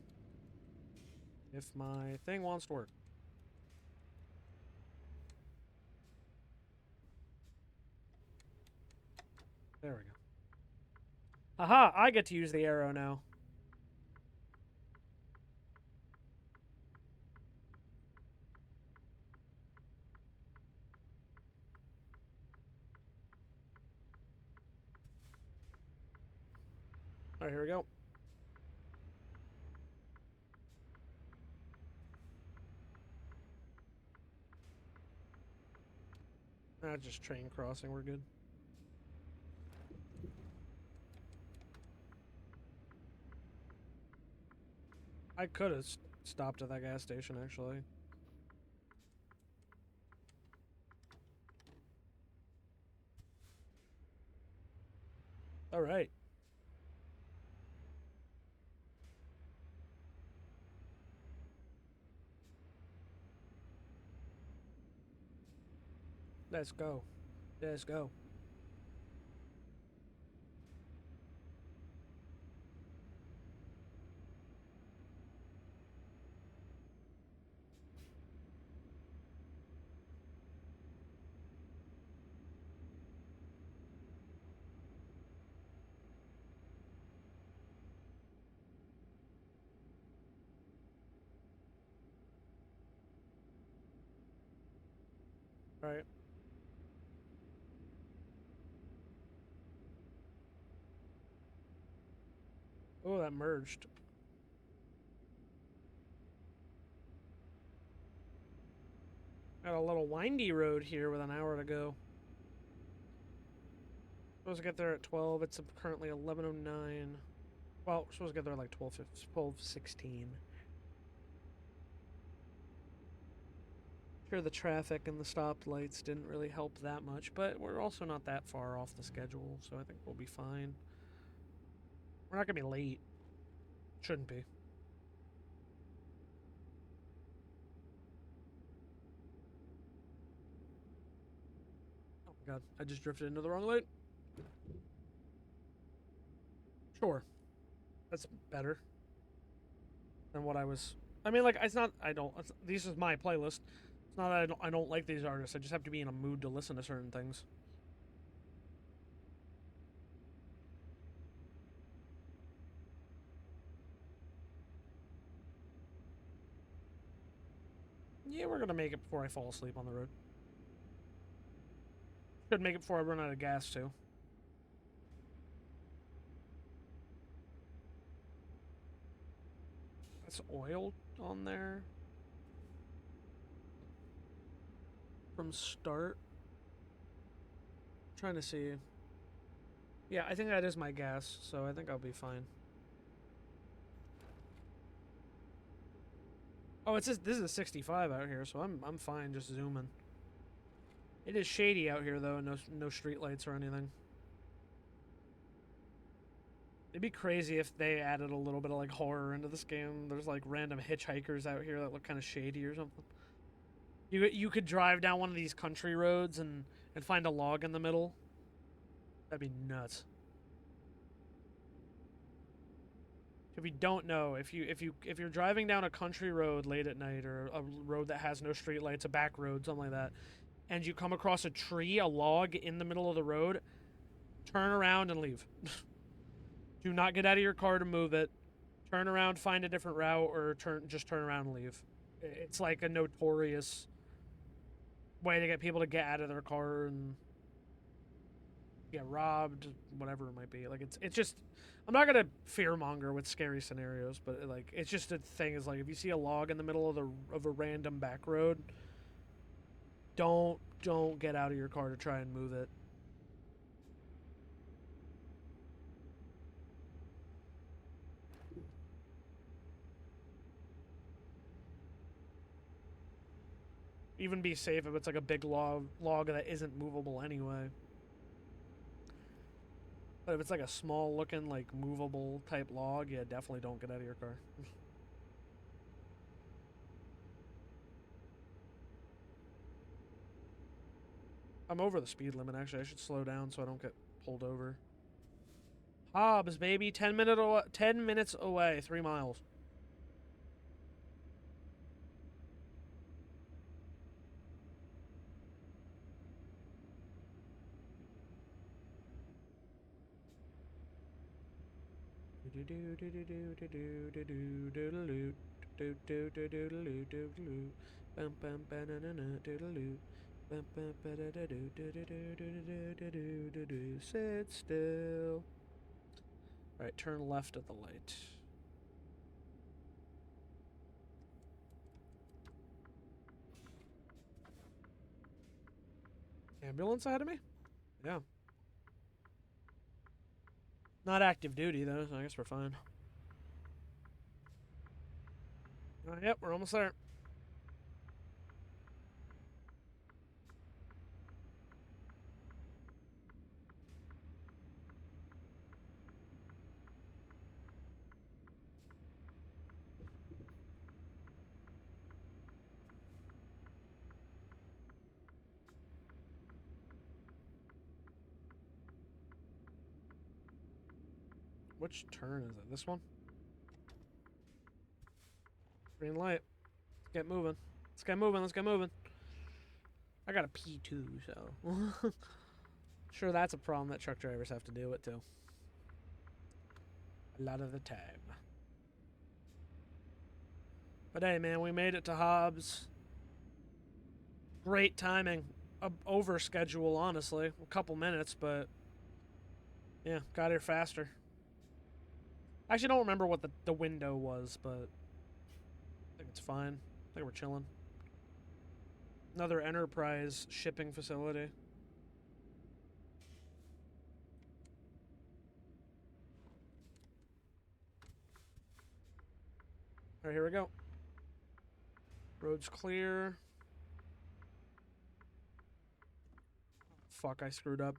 If my thing wants to work. There we go. Aha! I get to use the arrow now. Alright, here we go. Just train crossing, we're good. I could have stopped at that gas station, actually. Alright. Let's go. Let's go. Alright. Oh, that merged. Got a little windy road here with an hour to go. Supposed to get there at 12. It's currently 11:09. Well, we're supposed to get there at like 12:16. Sure, the traffic and the stoplights didn't really help that much, but we're also not that far off the schedule, so I think we'll be fine. We're not gonna be late. Shouldn't be. Oh my god, I just drifted into the wrong lane. Sure. That's better than what I was. I mean, like, it's not. I don't. This is my playlist. It's not that I don't like these artists. I just have to be in a mood to listen to certain things. Yeah, we're gonna make it before I fall asleep on the road. Should make it before I run out of gas, too. That's oil on there. From start. I'm trying to see. Yeah, I think that is my gas, so I think I'll be fine. Oh, it says this is 65 out here, so I'm fine just zooming. It is shady out here though, no street lights or anything. It'd be crazy if they added a little bit of like horror into this game. There's like random hitchhikers out here that look kind of shady or something. You could drive down one of these country roads and find a log in the middle. That'd be nuts. If you don't know, if you're driving down a country road late at night or a road that has no streetlights, a back road, something like that, and you come across a tree, a log in the middle of the road, turn around and leave. Do not get out of your car to move it. Turn around, find a different route, or just turn around and leave. It's like a notorious way to get people to get out of their car and get robbed, whatever it might be. Like it's just, I'm not gonna fearmonger with scary scenarios, but like it's just a thing. Is like if you see a log in the middle of a random back road, don't get out of your car to try and move it. Even be safe if it's like a big log that isn't movable anyway. But if it's like a small looking, like movable type log, yeah, definitely don't get out of your car. I'm over the speed limit, actually. I should slow down so I don't get pulled over. Hobbs, baby. 10 minutes away. 3 miles. Sit still. Alright, turn left at the light. Ambulance ahead of me? Yeah. Not active duty, though, so I guess we're fine. Yep, we're almost there. Which turn is it? This one? Green light. Let's get moving. Let's get moving. Let's get moving. I got a P2, so... Sure, that's a problem that truck drivers have to deal with, too. A lot of the time. But hey, man, we made it to Hobbs. Great timing. Over schedule, honestly. A couple minutes, but... Yeah, got here faster. I actually don't remember what the window was, but... I think it's fine. I think we're chilling. Another Enterprise shipping facility. Alright, here we go. Road's clear. Fuck, I screwed up.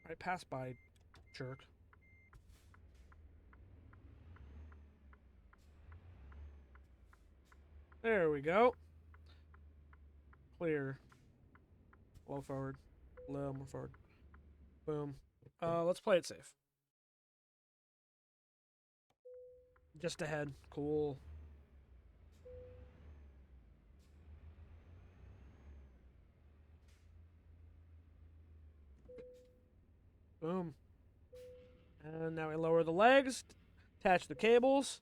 Alright, pass by, jerk. There we go. Clear. Low forward. Low, more forward. Boom. Let's play it safe. Just ahead. Cool. Boom. And now we lower the legs. Attach the cables.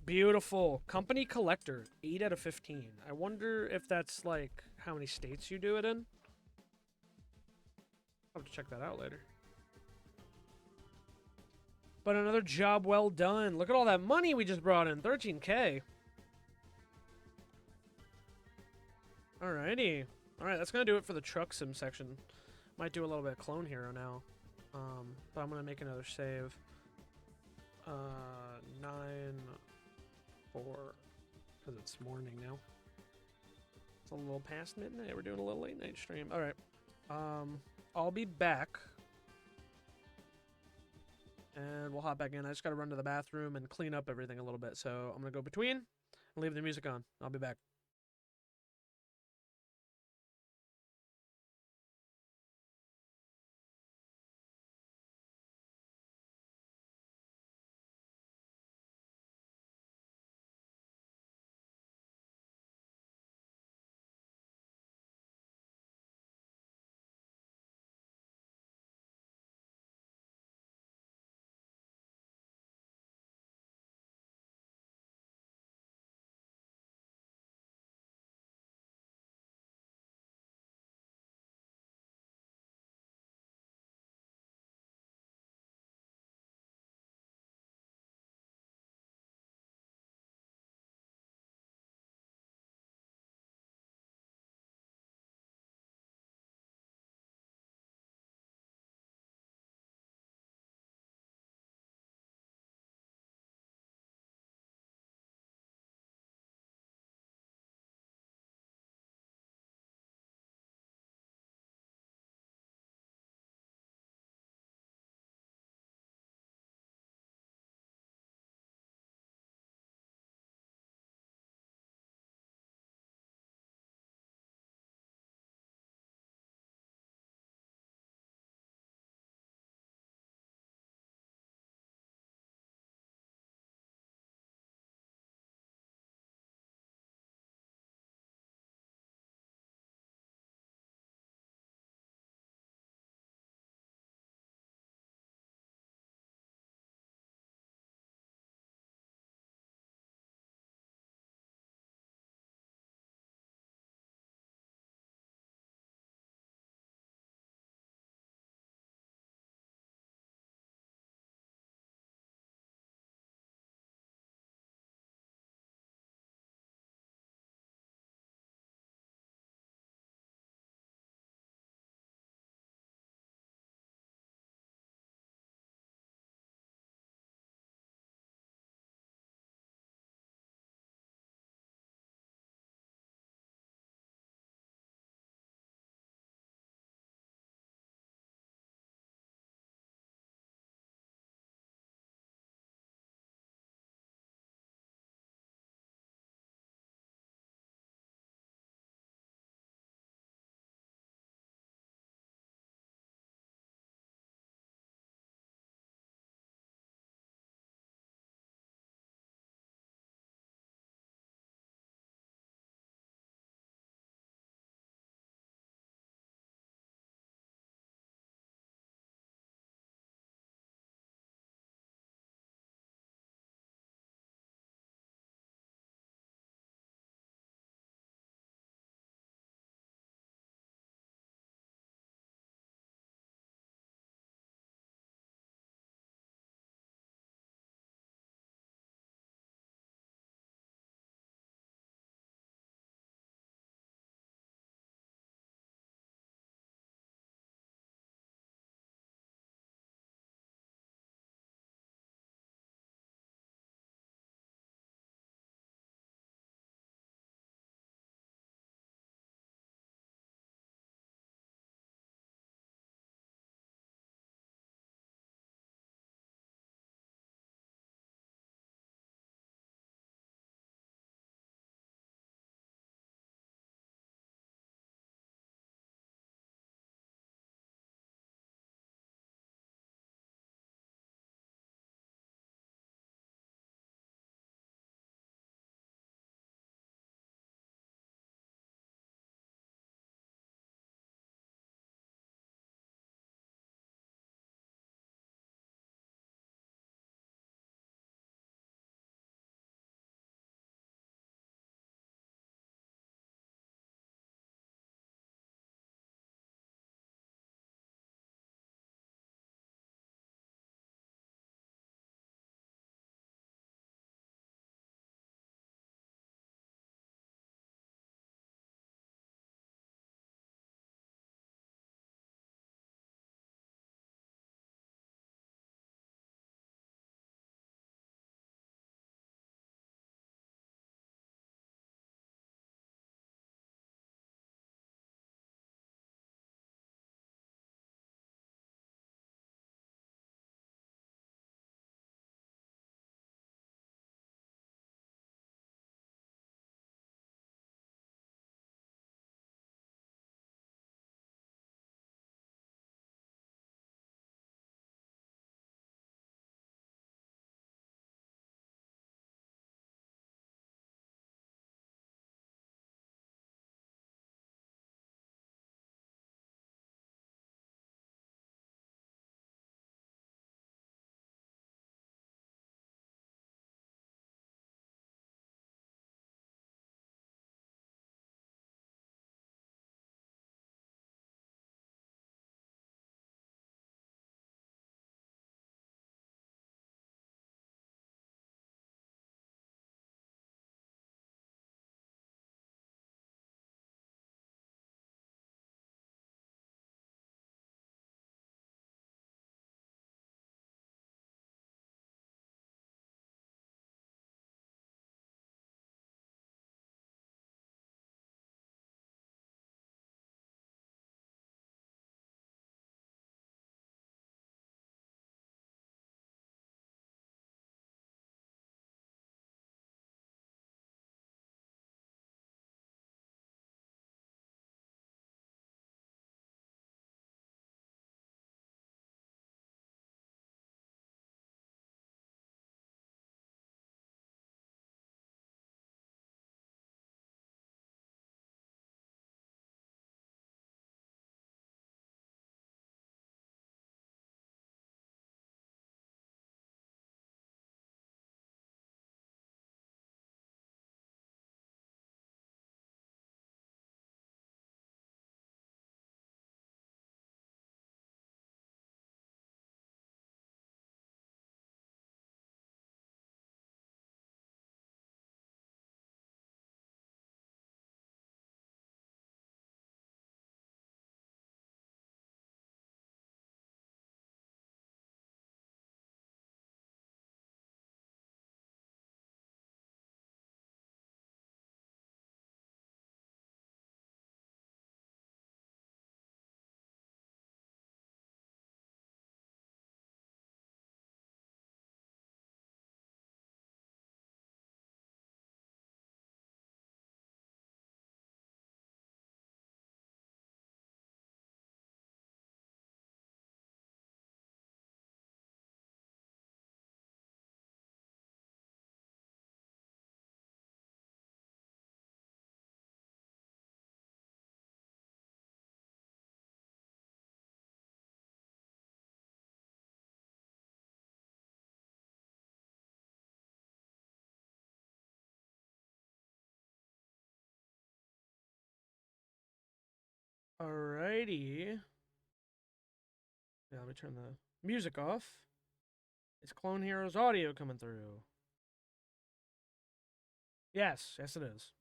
Beautiful. Company collector. 8 out of 15. I wonder if that's like how many states you do it in. I'll have to check that out later. But another job well done. Look at all that money we just brought in. 13K. Alrighty. Alright, that's going to do it for the truck sim section. Might do a little bit of Clone Hero now. But I'm going to make another save. 9, 4, because it's morning now. It's a little past midnight. We're doing a little late night stream. All right. I'll be back. And we'll hop back in. I just got to run to the bathroom and clean up everything a little bit. So I'm going to go between and leave the music on. I'll be back. Alrighty. Yeah, let me turn the music off. It's Clone Heroes audio coming through. Yes, yes it is.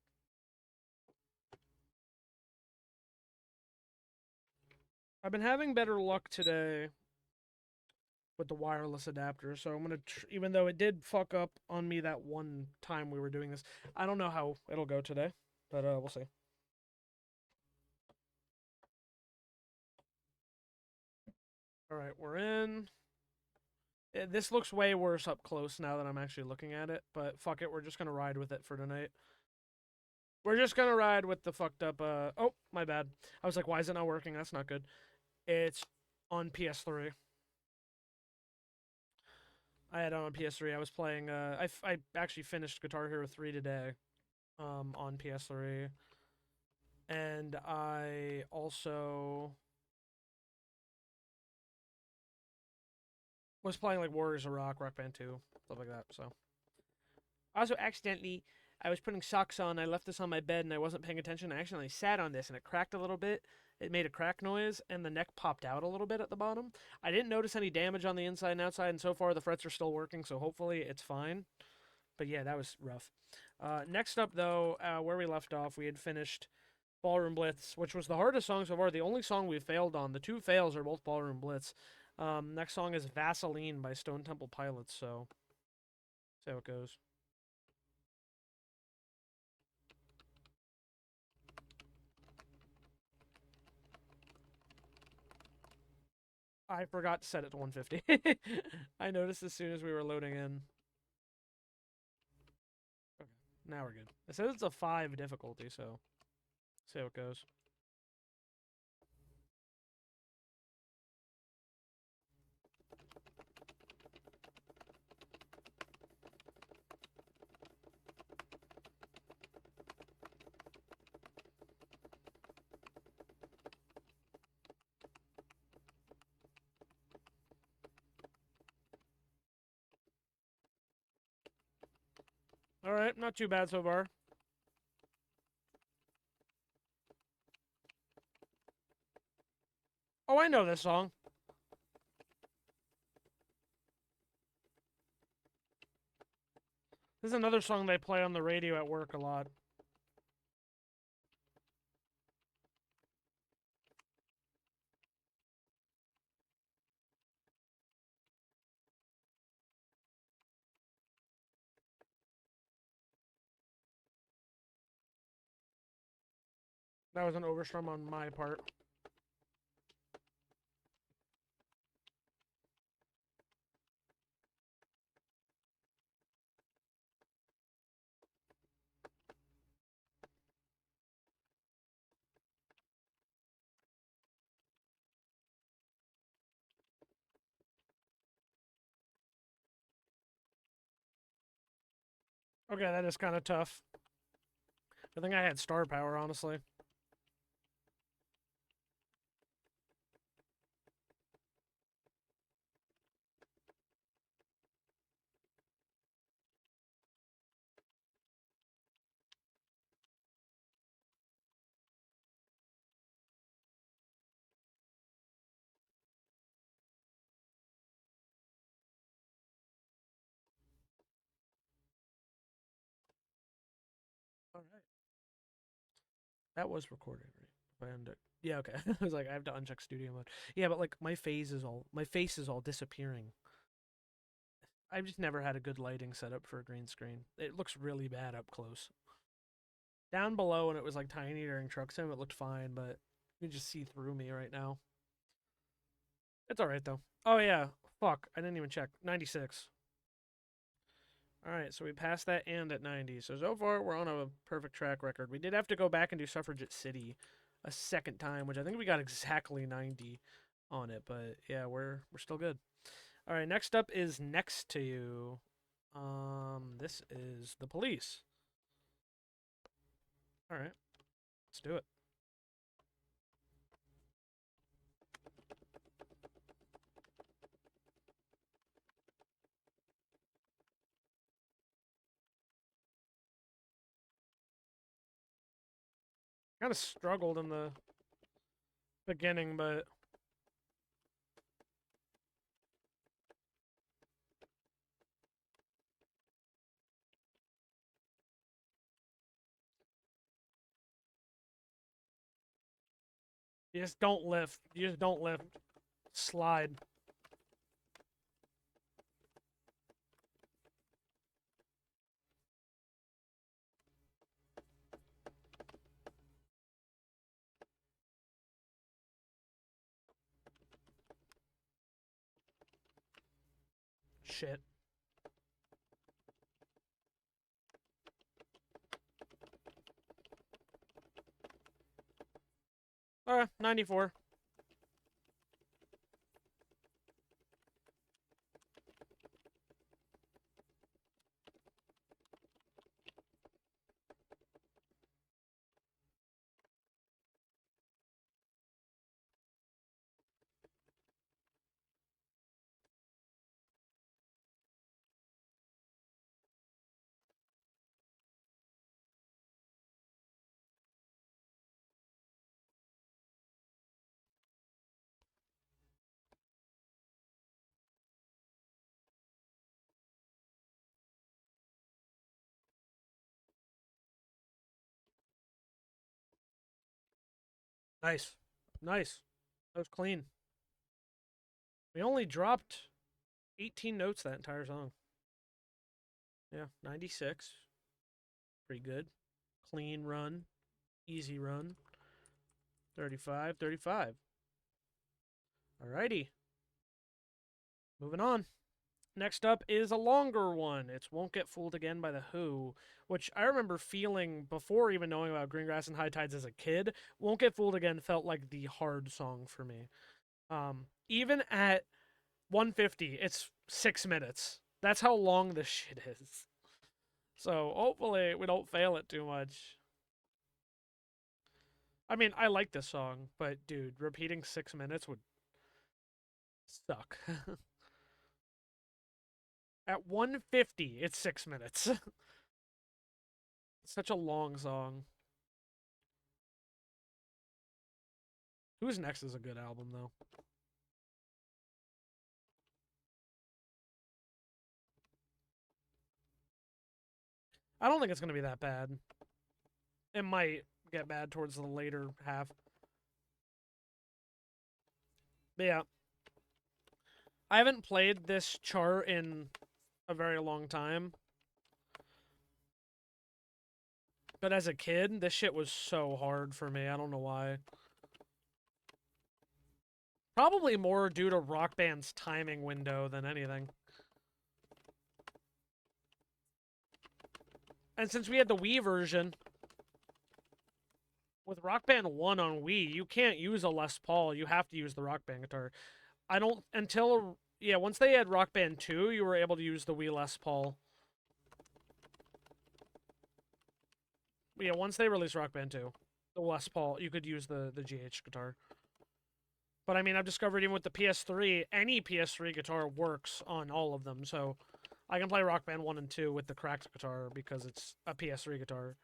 I've been having better luck today with the wireless adapter, so I'm gonna, even though it did fuck up on me that one time we were doing this, I don't know how it'll go today, but we'll see. Alright, we're in. This looks way worse up close now that I'm actually looking at it, but fuck it, we're just gonna ride with it for tonight. We're just gonna ride with the fucked up, oh, my bad. I was like, why is it not working? That's not good. It's on PS3. I had it on PS3. I was playing, I actually finished Guitar Hero 3 today, on PS3. And I also was playing, like, Warriors of Rock Band 2, stuff like that, so. Also, accidentally, I was putting socks on. I left this on my bed and I wasn't paying attention. I accidentally sat on this and it cracked a little bit. It made a crack noise and the neck popped out a little bit at the bottom. I didn't notice any damage on the inside and outside, and so far the frets are still working, so hopefully it's fine. But yeah, that was rough. Next up, though, where we left off, we had finished Ballroom Blitz, which was the hardest song so far. The only song we failed on. The two fails are both Ballroom Blitz. Next song is Vaseline by Stone Temple Pilots, so see how it goes. I forgot to set it to 150. I noticed as soon as we were loading in. Okay, now we're good. It says it's a 5 difficulty, so see how it goes. Alright, not too bad so far. Oh, I know this song. This is another song they play on the radio at work a lot. That was an overstrum on my part. Okay, that is kind of tough. I think I had star power, honestly. Alright. That was recorded, right? Yeah, okay. I was like, I have to uncheck studio mode. Yeah, but like my face is all disappearing. I've just never had a good lighting setup for a green screen. It looks really bad up close. Down below, when it was like tiny during truck sim, it looked fine, but you can just see through me right now. It's alright though. Oh yeah, fuck, I didn't even check. 96. Alright, so we passed that and at 90. So far, we're on a perfect track record. We did have to go back and do Suffragette City a second time, which I think we got exactly 90 on it, but yeah, we're still good. Alright, next up is Next to You. This is The Police. Alright, let's do it. Kind of struggled in the beginning, but you just don't lift. You just don't lift. Slide. Shit. 94. Nice. Nice. That was clean. We only dropped 18 notes that entire song. Yeah, 96. Pretty good. Clean run. Easy run. 35, 35. Alrighty. Moving on. Next up is a longer one. It's Won't Get Fooled Again by The Who, which I remember feeling before even knowing about Greengrass and High Tides as a kid. Won't Get Fooled Again felt like the hard song for me. Even at 150, it's 6 minutes. That's how long this shit is. So hopefully we don't fail it too much. I mean, I like this song, but dude, repeating 6 minutes would suck. At 150, it's 6 minutes. Such a long song. Who's Next is a good album, though. I don't think it's going to be that bad. It might get bad towards the later half. But yeah. I haven't played this chart in a very long time. But as a kid, this shit was so hard for me. I don't know why. Probably more due to Rock Band's timing window than anything. And since we had the Wii version, with Rock Band 1 on Wii, you can't use a Les Paul. You have to use the Rock Band guitar. I don't... Until... Yeah, once they had Rock Band 2, you were able to use the Wii Les Paul. Yeah, once they released Rock Band 2, the Les Paul, you could use the GH guitar. But I mean, I've discovered even with the PS3, any PS3 guitar works on all of them. So I can play Rock Band 1 and 2 with the cracked guitar because it's a PS3 guitar.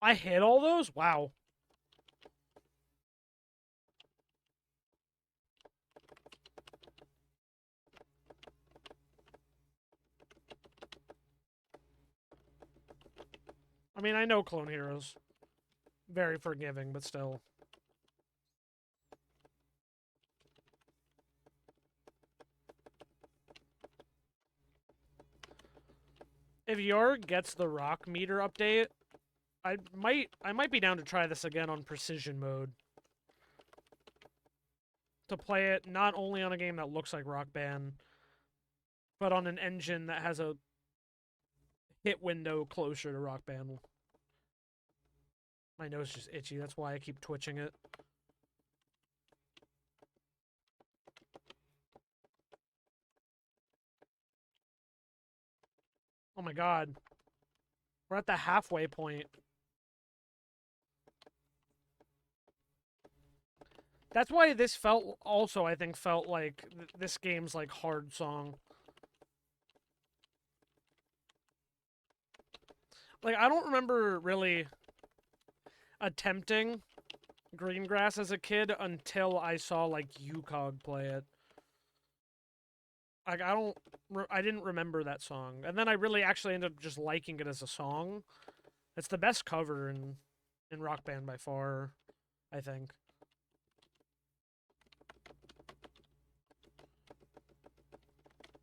I hit all those? Wow. I mean, I know Clone Heroes. Very forgiving, but still. If Yorg gets the rock meter update, I might be down to try this again on precision mode. To play it not only on a game that looks like Rock Band, but on an engine that has a hit window closer to Rock Band. My nose is just itchy, that's why I keep twitching it. Oh my god. We're at the halfway point. That's why this felt, also, I think, felt like this game's, like, hard song. Like, I don't remember really attempting Greengrass as a kid until I saw, like, UCOG play it. Like, I didn't remember that song. And then I really actually ended up just liking it as a song. It's the best cover in Rock Band by far, I think.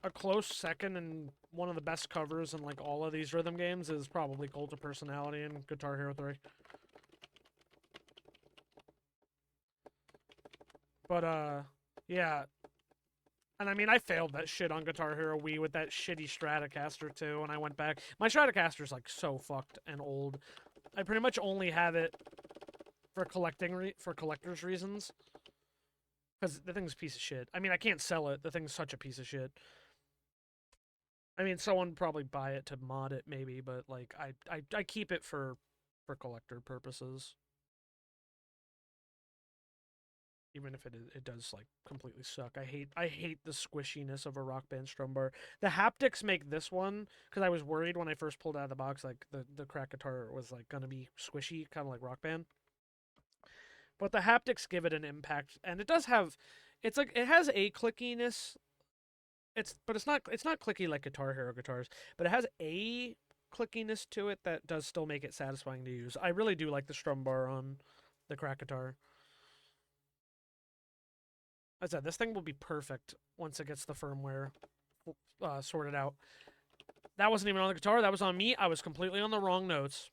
A close second and one of the best covers in, like, all of these rhythm games is probably Cult of Personality and Guitar Hero 3. But, yeah. And I mean, I failed that shit on Guitar Hero Wii with that shitty Stratocaster, too, and I went back. My Stratocaster's, like, so fucked and old. I pretty much only have it for collector's reasons. Because the thing's a piece of shit. I mean, I can't sell it. The thing's such a piece of shit. I mean, someone would probably buy it to mod it, maybe, but, like, I keep it for collector purposes. Even if it does, like, completely suck. I hate the squishiness of a Rock Band strum bar. The haptics make this one, because I was worried when I first pulled it out of the box, like, the crack guitar was, like, gonna be squishy, kind of like Rock Band. But the haptics give it an impact, and it does have, it's like, it has a clickiness. But it's not clicky like Guitar Hero guitars, but it has a clickiness to it that does still make it satisfying to use. I really do like the strum bar on the crack guitar. As I said, this thing will be perfect once it gets the firmware sorted out. That wasn't even on the guitar, that was on me. I was completely on the wrong notes.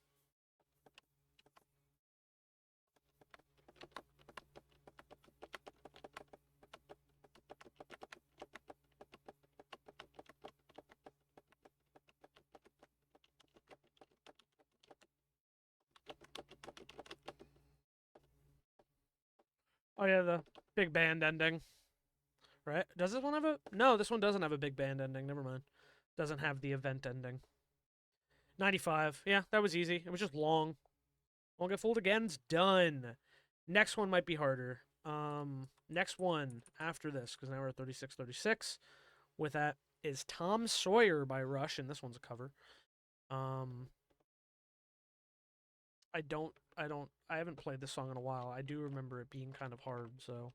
Oh yeah, the big band ending. Right? Does this one have a... No, this one doesn't have a big band ending. Never mind. Doesn't have the event ending. 95. Yeah, that was easy. It was just long. Won't get fooled again's done. Next one might be harder. Next one after this, because now we're at 36. With that is Tom Sawyer by Rush, and this one's a cover. I haven't played this song in a while. I do remember it being kind of hard, so.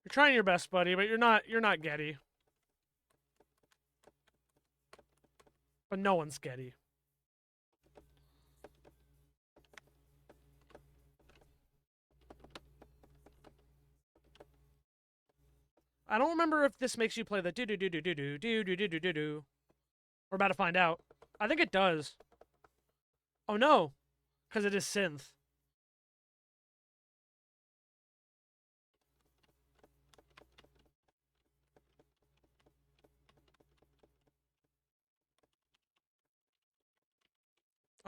You're trying your best, buddy, but you're not Getty. But no one's Getty. I don't remember if this makes you play the do-do-do-do-do-do-do-do-do-do-do. We're about to find out. I think it does. Oh no, because it is synth.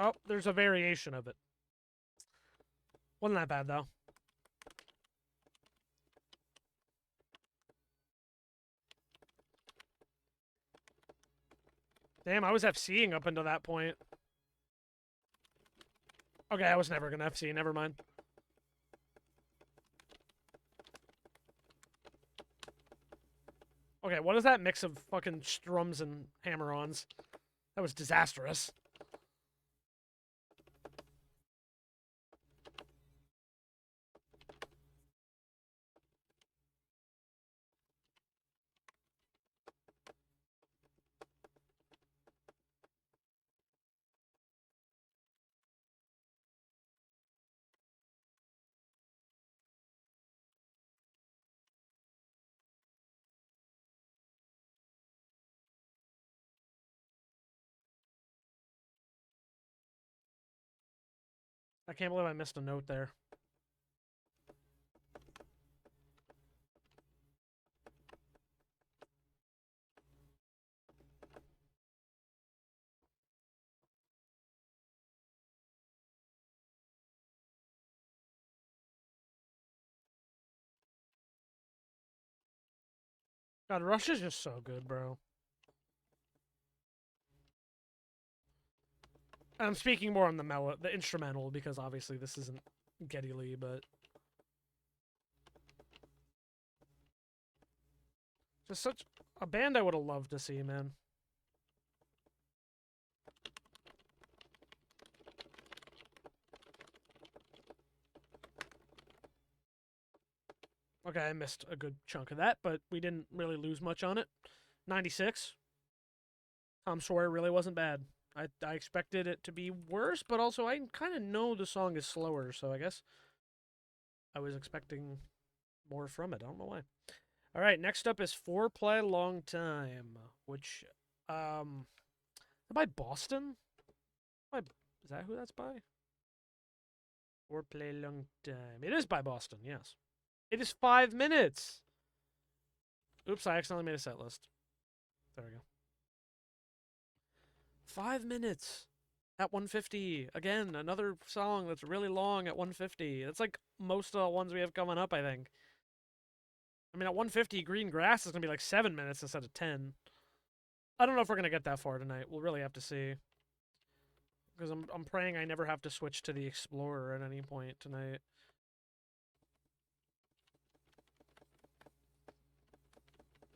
Oh, there's a variation of it. Wasn't that bad, though. Damn, I was FCing up until that point. Okay, I was never gonna FC, never mind. Okay, what is that mix of fucking strums and hammer-ons? That was disastrous. I can't believe I missed a note there. God, Rush is just so good, bro. I'm speaking more on the instrumental, because obviously this isn't Geddy Lee, but just such a band I would have loved to see, man. Okay, I missed a good chunk of that, but we didn't really lose much on it. 96. Tom Sawyer really wasn't bad. I expected it to be worse, but also I kind of know the song is slower, so I guess I was expecting more from it. I don't know why. All right, next up is Foreplay Long Time, which, by Boston? Is that who that's by? Foreplay Long Time. It is by Boston, yes. It is 5 minutes. Oops, I accidentally made a set list. There we go. 5 minutes at 150. Again, another song that's really long at 150. That's like most of the ones we have coming up, I think. I mean, at 150, Green Grass is going to be like 7 minutes instead of 10. I don't know if we're going to get that far tonight. We'll really have to see. Because I'm praying I never have to switch to the Explorer at any point tonight.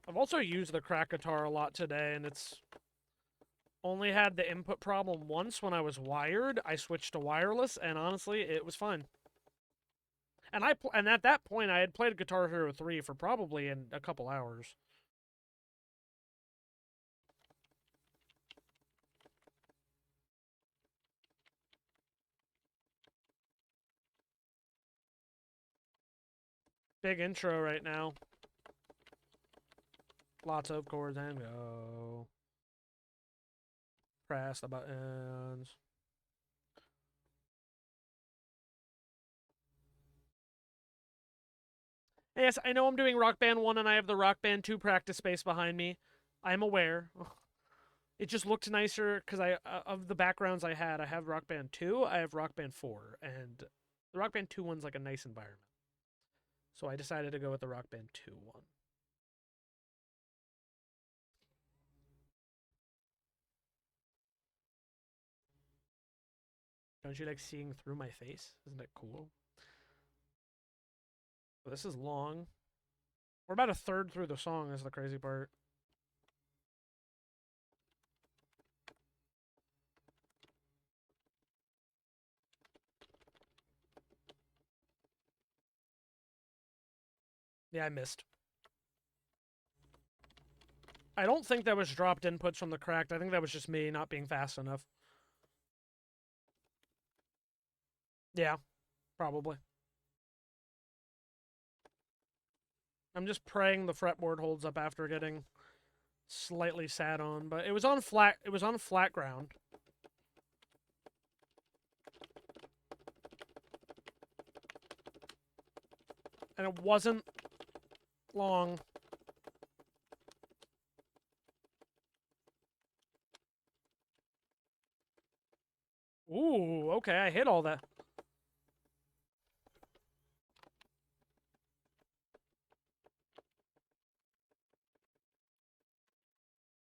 I've also used the crack guitar a lot today, and it's only had the input problem once when I was wired. I switched to wireless, and honestly, it was fine. And at that point, I had played Guitar Hero 3 for probably in a couple hours. Big intro right now. Lots of chords and go. Press the buttons. Yes, I know I'm doing Rock Band 1 and I have the Rock Band 2 practice space behind me. I'm aware. It just looked nicer because of the backgrounds I had. I have Rock Band 2, I have Rock Band 4, and the Rock Band 2 one's like a nice environment. So I decided to go with the Rock Band 2 one. Don't you like seeing through my face? Isn't that cool? Well, this is long. We're about a third through the song, is the crazy part. Yeah, I missed. I don't think that was dropped inputs from the cracked. I think that was just me not being fast enough. Yeah, probably. I'm just praying the fretboard holds up after getting slightly sat on, but it was on flat. It was on flat ground. And it wasn't long. Ooh, okay, I hit all that.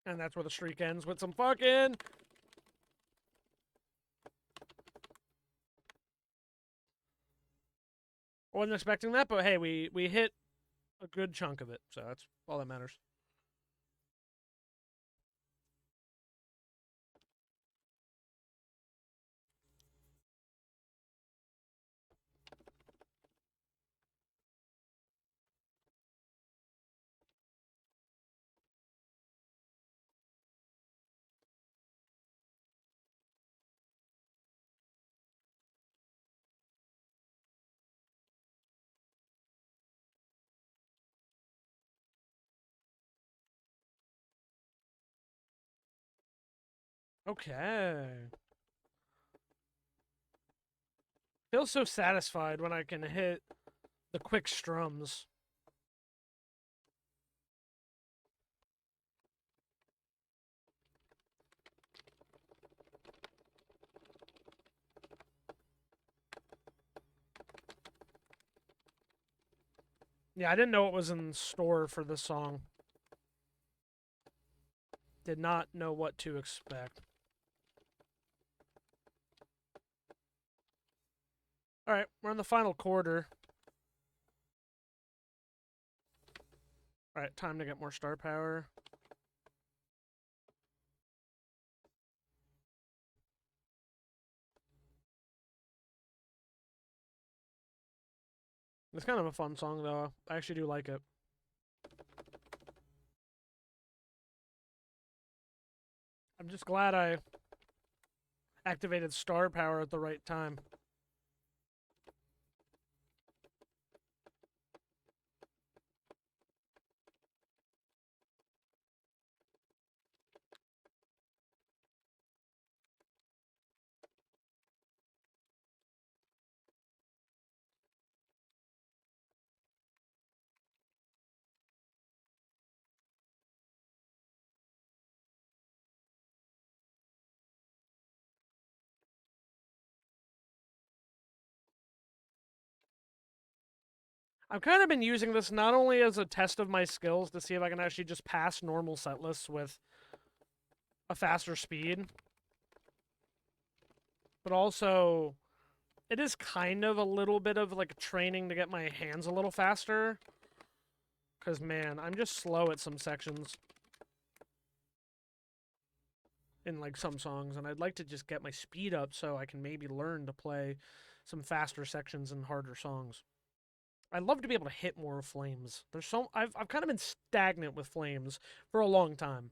And that's where the streak ends with some fucking... Wasn't expecting that, but hey, we hit a good chunk of it, so that's all that matters. Okay. Feel so satisfied when I can hit the quick strums. Yeah, I didn't know it was in store for this song. Did not know what to expect. Alright, we're in the final quarter. Alright, time to get more star power. It's kind of a fun song, though. I actually do like it. I'm just glad I activated star power at the right time. I've kind of been using this not only as a test of my skills to see if I can actually just pass normal set lists with a faster speed, but also it is kind of a little bit of like training to get my hands a little faster. Because, man, I'm just slow at some sections in like some songs, and I'd like to just get my speed up so I can maybe learn to play some faster sections in harder songs. I'd love to be able to hit more flames. I've kind of been stagnant with flames for a long time.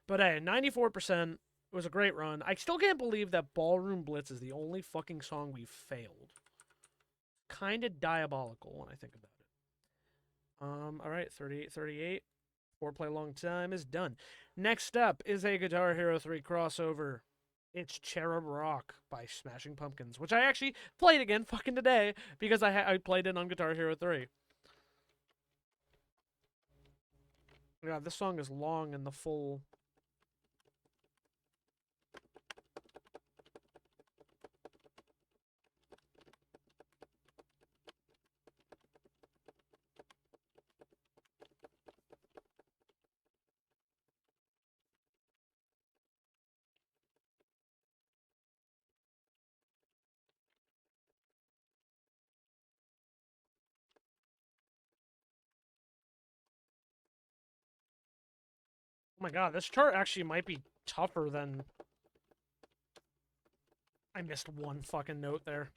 But hey, 94% was a great run. I still can't believe that Ballroom Blitz is the only fucking song we've failed. Kind of diabolical when I think about it. All right, 38, 38. Foreplay long time is done. Next up is a Guitar Hero 3 crossover. It's Cherub Rock by Smashing Pumpkins, which I actually played again fucking today because I played it on Guitar Hero 3. Yeah, this song is long and the full. Oh my god, this chart actually might be tougher than. I missed one fucking note there.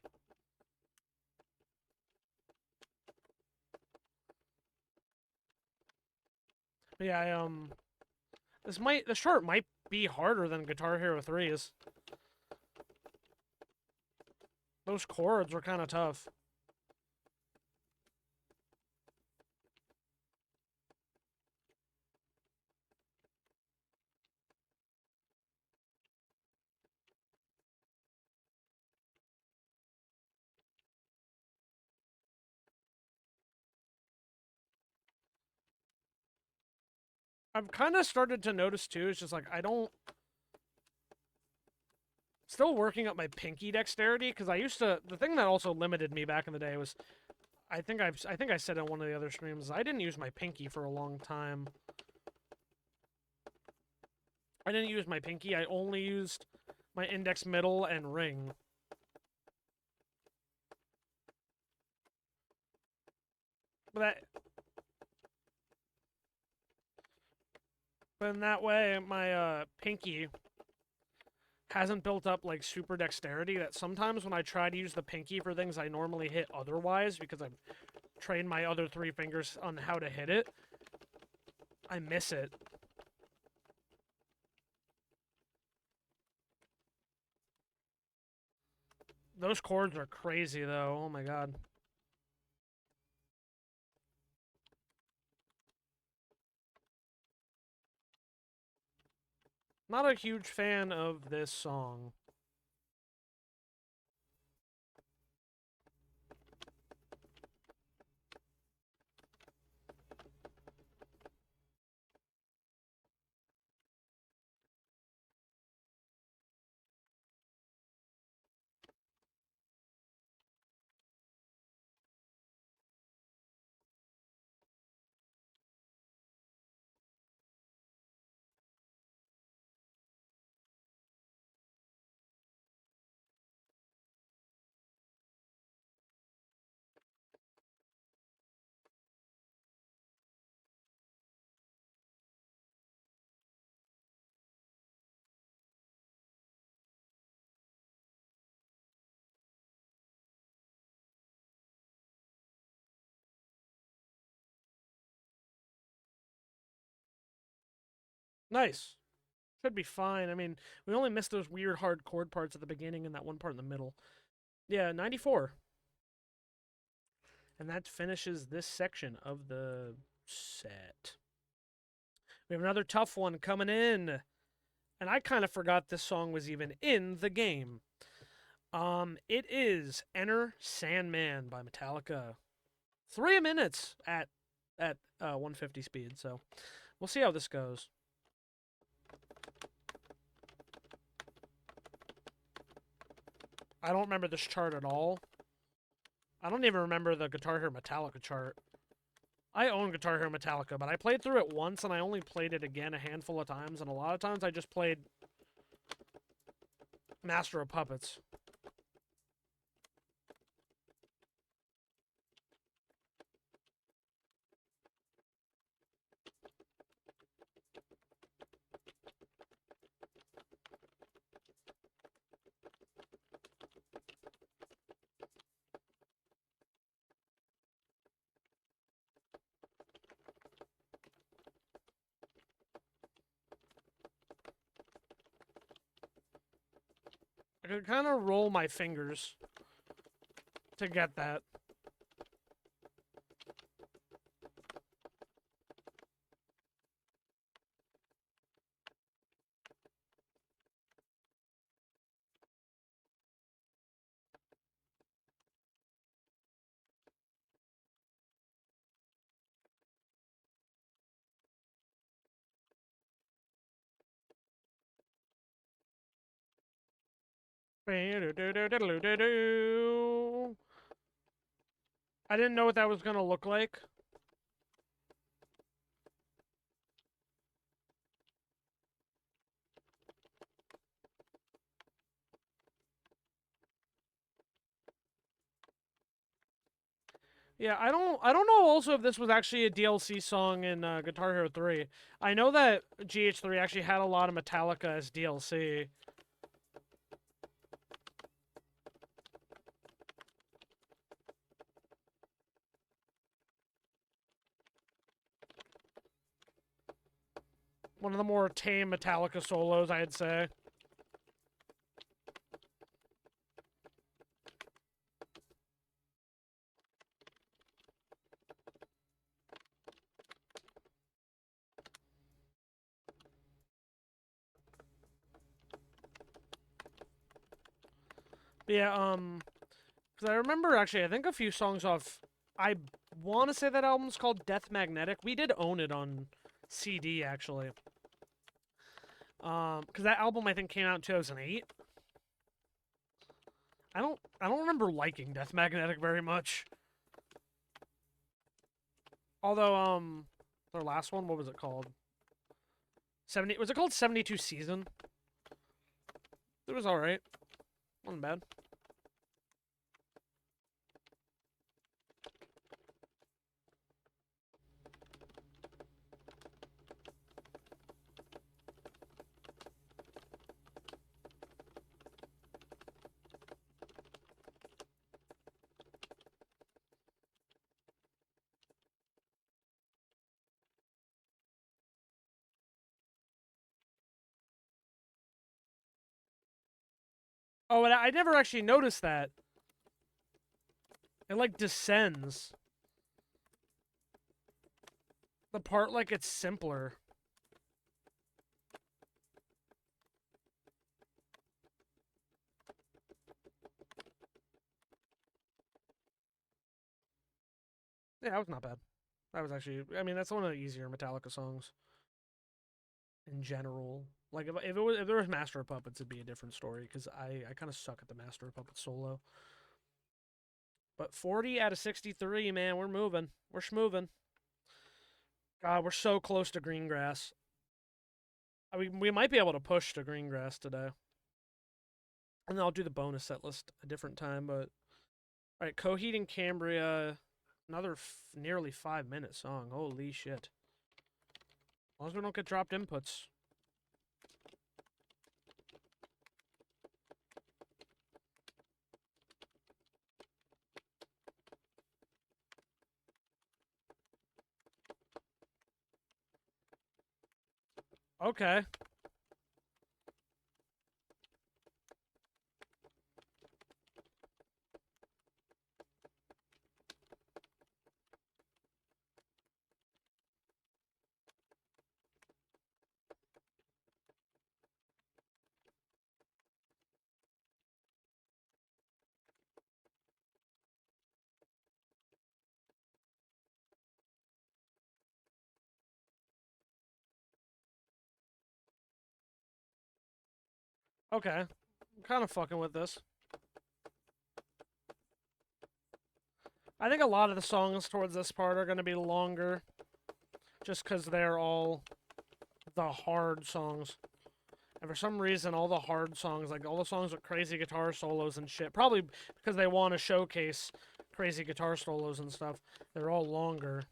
But yeah, this chart might be harder than Guitar Hero 3's. Those chords were kind of tough. I've kind of started to notice too. It's just like I don't. Still working up my pinky dexterity because I used to. The thing that also limited me back in the day was, I think I said in one of the other streams, I didn't use my pinky for a long time. I didn't use my pinky. I only used my index, middle, and ring. But in that way, my pinky hasn't built up like super dexterity that sometimes when I try to use the pinky for things I normally hit otherwise because I've trained my other three fingers on how to hit it, I miss it. Those chords are crazy though. Oh my god. Not a huge fan of this song. Nice. Should be fine. I mean, we only missed those weird hard chord parts at the beginning and that one part in the middle. Yeah, 94. And that finishes this section of the set. We have another tough one coming in. And I kind of forgot this song was even in the game. It is Enter Sandman by Metallica. 3 minutes at 150 speed, so we'll see how this goes. I don't remember this chart at all. I don't even remember the Guitar Hero Metallica chart. I own Guitar Hero Metallica, but I played through it once, and I only played it again a handful of times, and a lot of times I just played Master of Puppets. I could kind of roll my fingers to get that. I didn't know what that was going to look like. Yeah, I don't know also if this was actually a DLC song in Guitar Hero 3. I know that GH3 actually had a lot of Metallica as DLC. One of the more tame Metallica solos, I'd say. But yeah, because I remember actually, I think a few songs off. I want to say that album's called Death Magnetic. We did own it on CD actually. Because that album I think came out in 2008. I don't remember liking Death Magnetic very much. Although their last one, what was it called? 70 was it called 72 Season? It was all right. Wasn't bad. Oh, and I never actually noticed that. It like descends. The part like it's simpler. Yeah, that was not bad. That was actually, I mean, that's one of the easier Metallica songs in general. Like if there was Master of Puppets, it'd be a different story because I kind of suck at the Master of Puppets solo. But 40 out of 63, man, we're moving. We're schmoving. God, we're so close to Greengrass. I mean, we might be able to push to Greengrass today. And then I'll do the bonus set list a different time. But all right, Coheed and Cambria, another nearly 5-minute song. Holy shit! As long as we don't get dropped inputs. Okay. Okay. I'm kind of fucking with this. I think a lot of the songs towards this part are going to be longer. Just because they're all the hard songs. And for some reason, all the hard songs, like all the songs with crazy guitar solos and shit, probably because they want to showcase crazy guitar solos and stuff, they're all longer.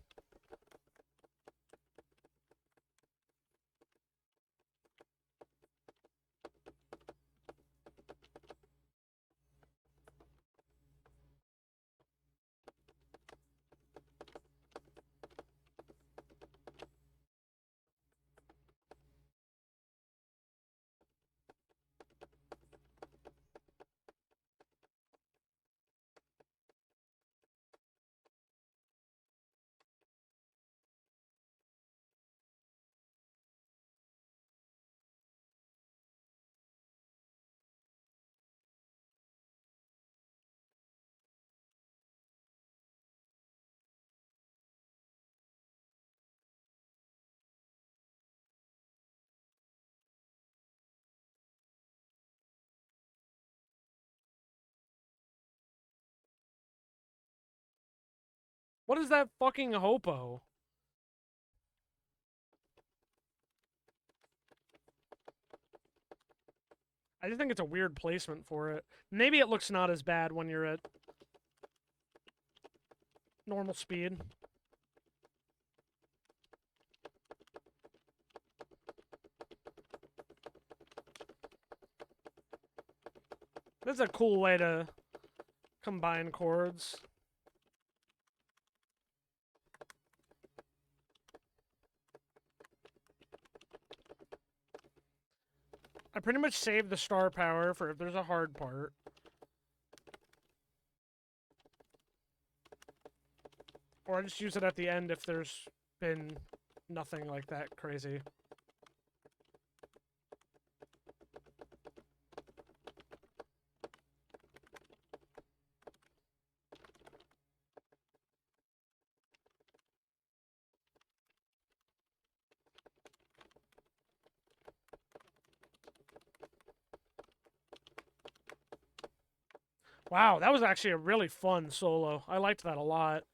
What is that fucking hopo? I just think it's a weird placement for it. Maybe it looks not as bad when you're at normal speed. That's a cool way to combine chords. I pretty much saved the star power for if there's a hard part. Or I just use it at the end if there's been nothing like that crazy. Wow, that was actually a really fun solo. I liked that a lot.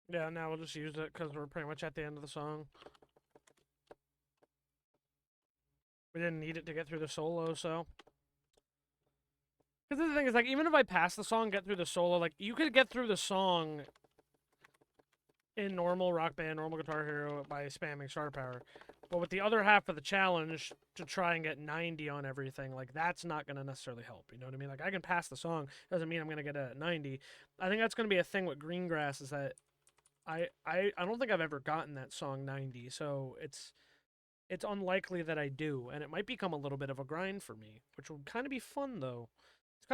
Yeah, now we'll just use it because we're pretty much at the end of the song. We didn't need it to get through the solo, so. Because the thing is, like, even if I pass the song, get through the solo, like, you could get through the song in normal Rock Band, normal Guitar Hero by spamming star power. But with the other half of the challenge to try and get 90 on everything, like that's not going to necessarily help. You know what I mean? Like I can pass the song, doesn't mean I'm going to get a 90. I think that's going to be a thing with Greengrass is that I don't think I've ever gotten that song 90, so it's unlikely that I do, and it might become a little bit of a grind for me, which will kind of be fun though. It's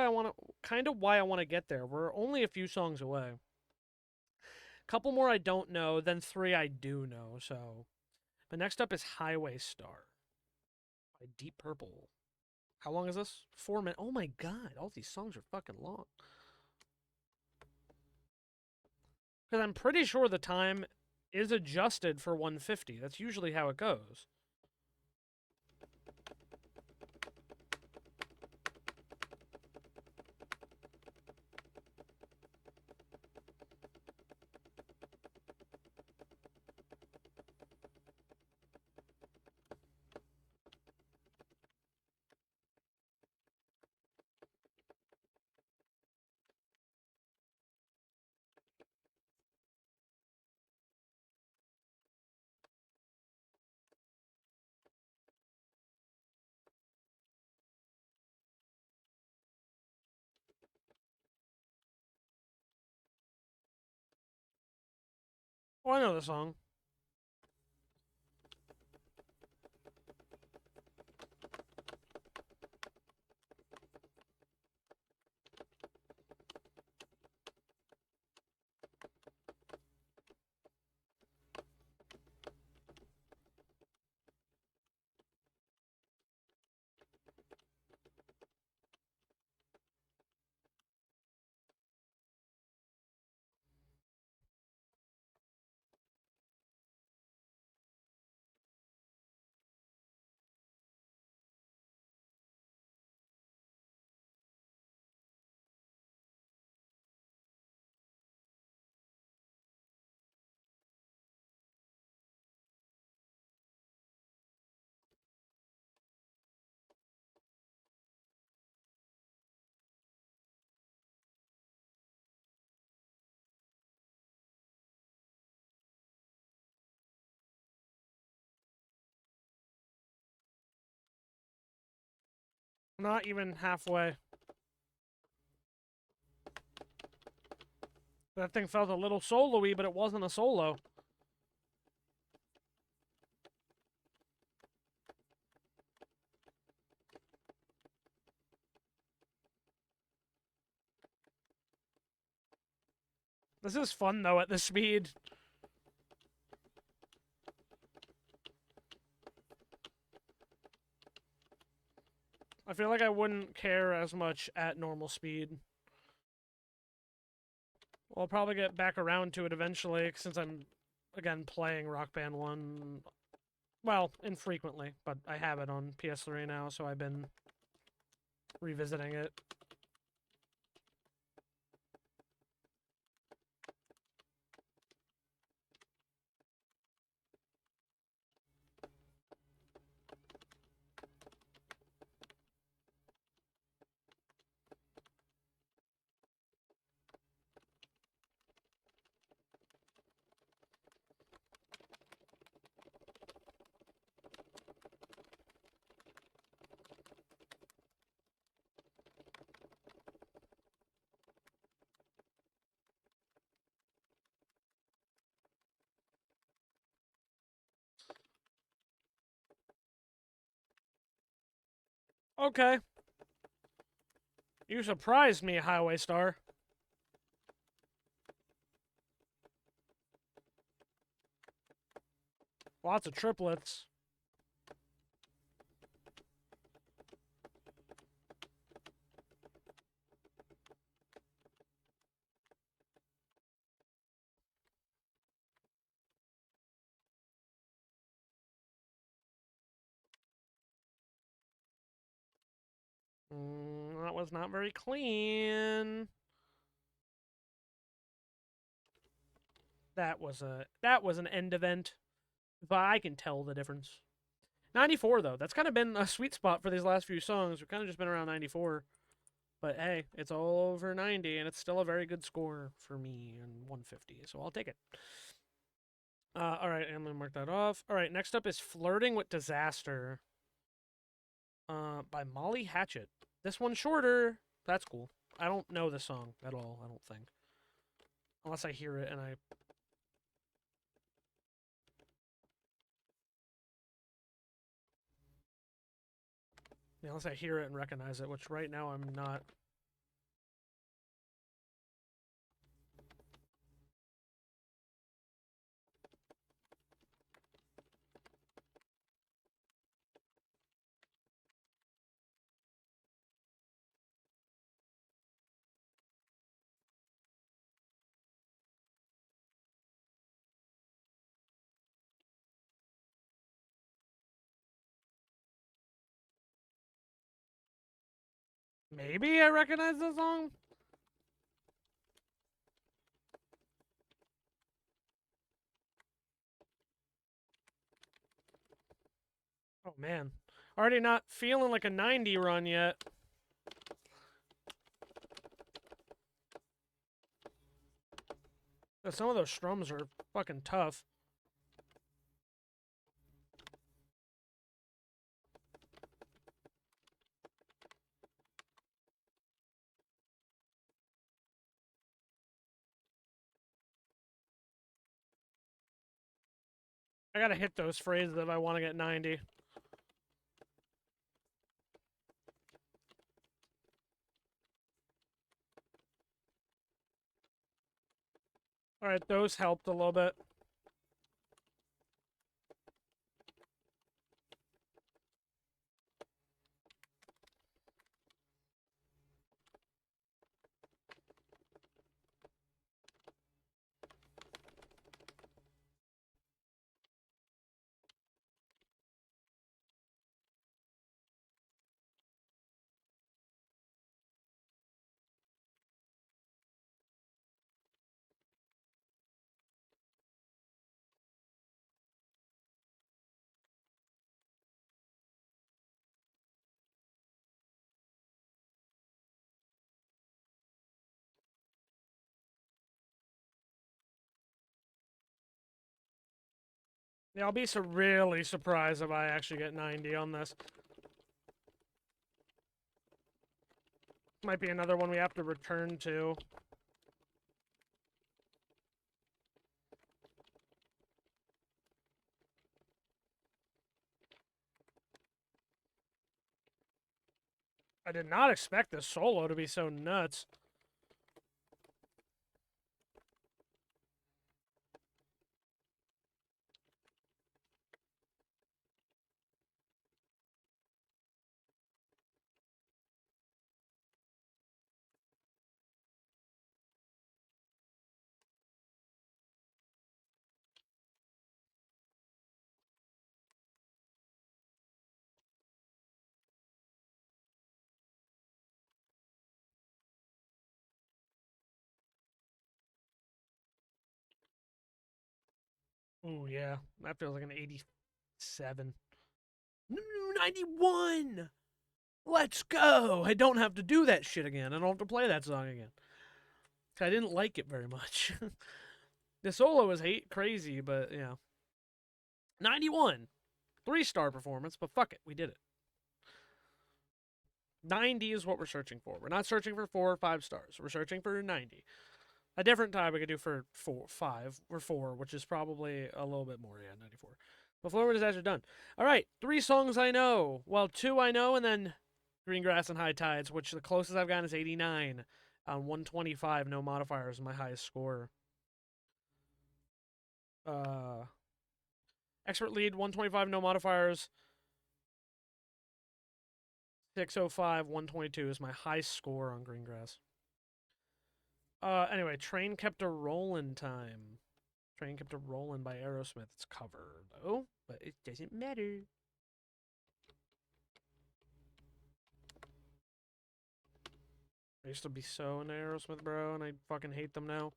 kind of why I want to get there. We're only a few songs away. Couple more I don't know, then three I do know. So, but next up is Highway Star by Deep Purple. How long is this? 4 minutes. Oh my god, all these songs are fucking long. Because I'm pretty sure the time is adjusted for 150. That's usually how it goes. Oh, I know the song. Not even halfway. That thing felt a little solo-y, but it wasn't a solo. This is fun, though, at this speed. I feel like I wouldn't care as much at normal speed. I'll probably get back around to it eventually, since I'm, again, playing Rock Band 1. Well, infrequently, but I have it on PS3 now, so I've been revisiting it. Okay. You surprised me, Highway Star. Lots of triplets. That was not very clean. That was an end event. But I can tell the difference. 94 though. That's kind of been a sweet spot for these last few songs. We've kind of just been around 94. But hey, it's all over 90 and it's still a very good score for me in 150. So I'll take it. All right, I'm gonna mark that off. All right, next up is "Flirting with Disaster," by Molly Hatchet. This one's shorter. That's cool. I don't know the song at all. I don't think, unless I hear it and I. Yeah, unless I hear it and recognize it, which right now I'm not. Maybe I recognize the song. Oh man, already not feeling like a 90 run yet. Some of those strums are fucking tough. I gotta hit those phrases if I want to get 90. Alright, those helped a little bit. Yeah, I'll be really surprised if I actually get 90 on this. Might be another one we have to return to. I did not expect this solo to be so nuts. Ooh, yeah. That feels like an 87. 91! Let's go! I don't have to do that shit again. I don't have to play that song again. I didn't like it very much. The solo was crazy, but, yeah. 91. 3-star performance, but fuck it. We did it. 90 is what we're searching for. We're not searching for 4 or 5 stars. We're searching for 90. A different time we could do for 5 or 4, which is probably a little bit more. Yeah, 94. Before Disaster done. All right, 3 songs I know. Well, 2 I know, and then Green Grass and High Tides, which the closest I've gotten is 89 on 125. No modifiers, my highest score. Expert lead 125, no modifiers. 605, 122 is my high score on Green Grass. Anyway, Train Kept a Rollin' Time. Train Kept a Rollin' by Aerosmith. It's covered, though, but it doesn't matter. I used to be so into Aerosmith, bro, and I fucking hate them now.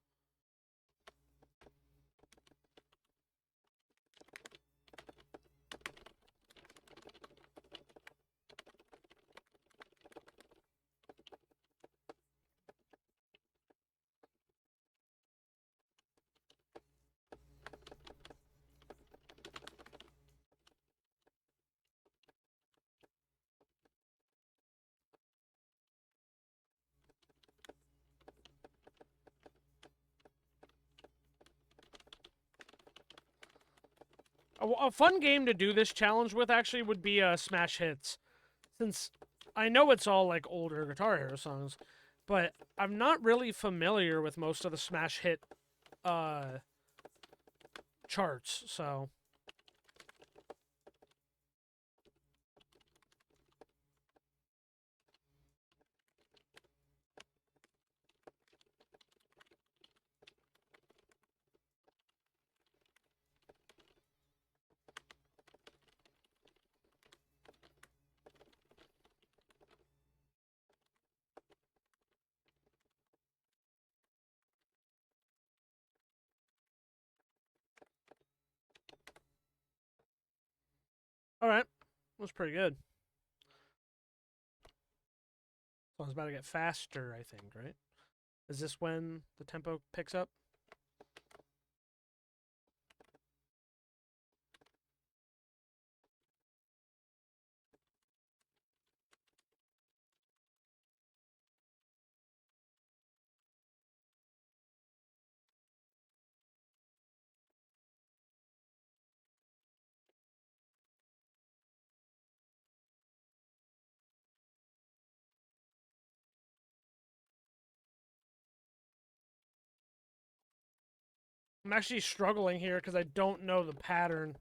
A fun game to do this challenge with actually would be Smash Hits, since I know it's all like older Guitar Hero songs, but I'm not really familiar with most of the Smash Hit uh, charts, so. Alright, was pretty good. So it's about to get faster, I think, right? Is this when the tempo picks up? I'm actually struggling here because I don't know the pattern.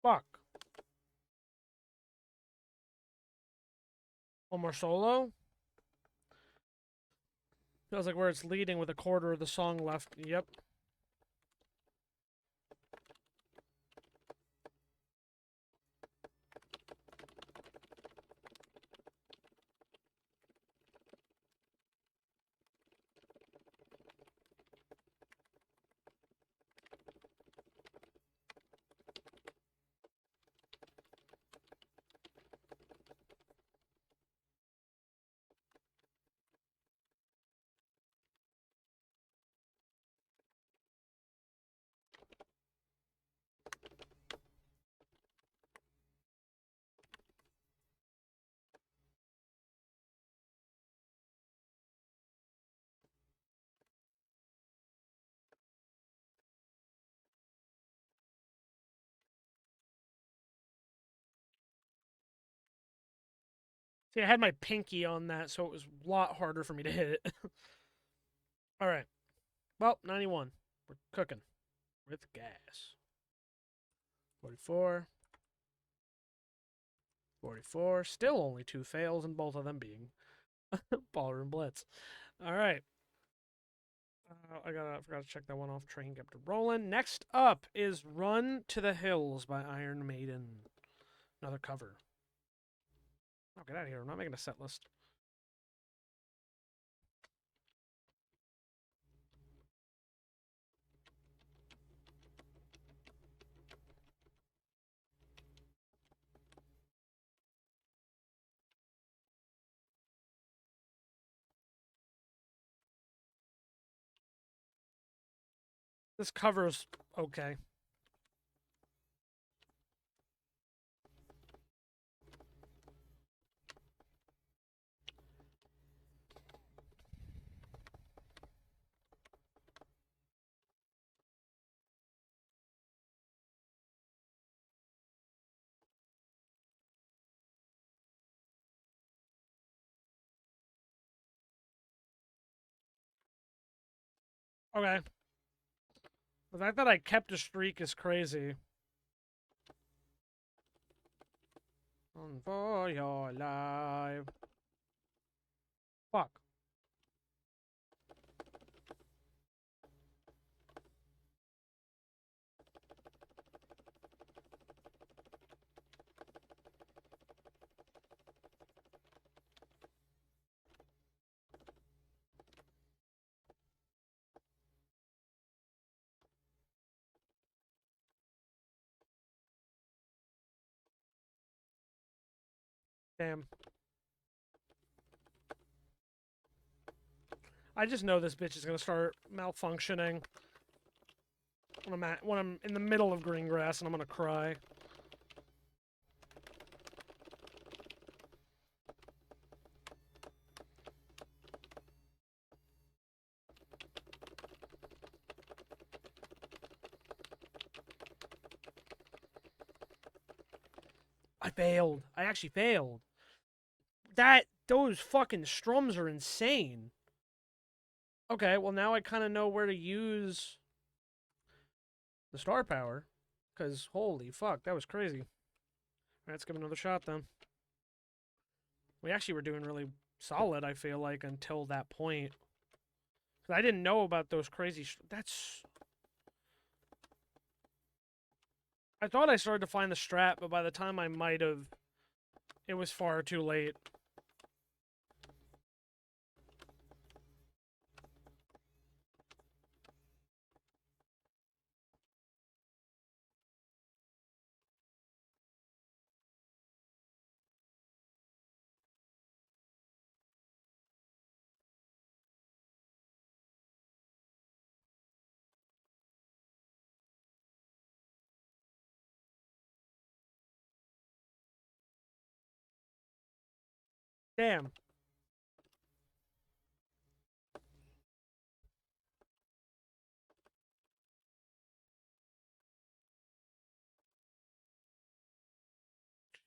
Fuck. One more solo? Feels like where it's leading with a quarter of the song left. Yep. See, I had my pinky on that, so it was a lot harder for me to hit it. Alright. Well, 91. We're cooking. With gas. 44. 44. Still only 2 fails, and both of them being Ballroom Blitz. Alright. I forgot to check that one off. Train kept rolling. Next up is Run to the Hills by Iron Maiden. Another cover. Oh, get out of here. I'm not making a set list. This cover's okay. Okay. The fact that I kept a streak is crazy. Run for your life. Fuck. Damn. I just know this bitch is gonna start malfunctioning when I'm in the middle of green grass and I'm gonna cry. I failed. I actually failed. Those fucking strums are insane. Okay, well now I kind of know where to use the star power. Because, holy fuck, that was crazy. Alright, let's give it another shot then. We actually were doing really solid, I feel like, until that point. Because I didn't know about those crazy... I thought I started to find the strat, but by the time I might have, it was far too late. Damn.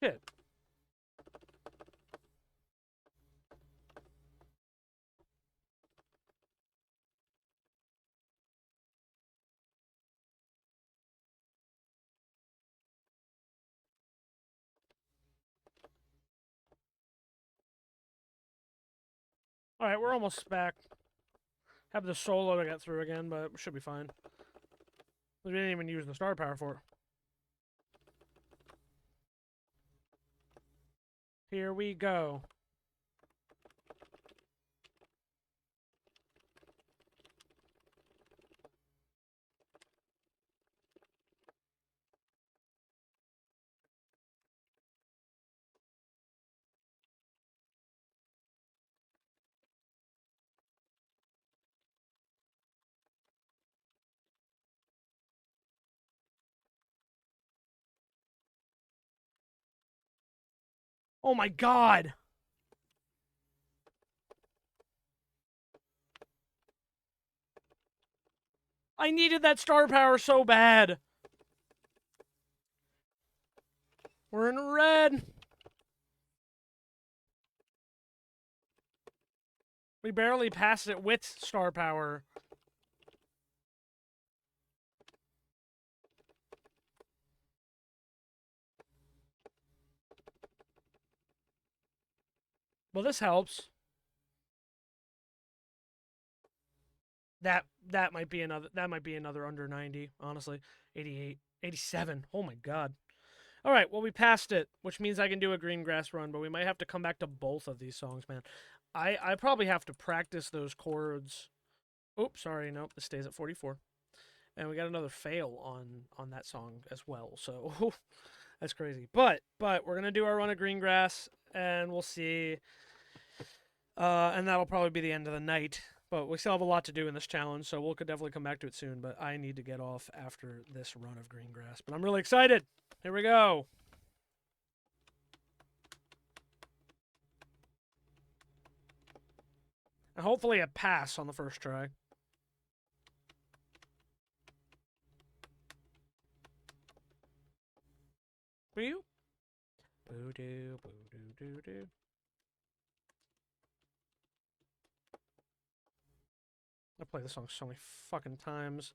Shit. Alright, we're almost back. Have the solo to get through again, but we should be fine. We didn't even use the star power for it. Here we go. Oh my god! I needed that star power so bad! We're in red! We barely passed it with star power. Well, this helps. That might be another under 90, honestly. 88, 87. Oh my god. All right, well we passed it, which means I can do a green grass run, but we might have to come back to both of these songs, man. I probably have to practice those chords. Oops, sorry, nope, this stays at 44. And we got another fail on that song as well. So that's crazy. But we're going to do our run of green grass and we'll see and that'll probably be the end of the night. But we still have a lot to do in this challenge, so we'll could definitely come back to it soon. But I need to get off after this run of green grass. But I'm really excited. Here we go. And hopefully a pass on the first try. Boo. Boo-doo, boo-doo-doo-doo. I play this song so many fucking times.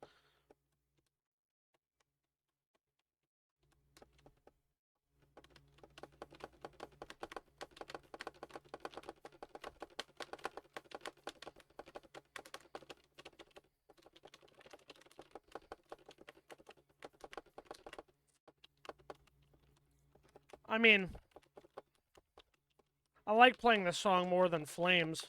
I mean, I like playing this song more than Flames.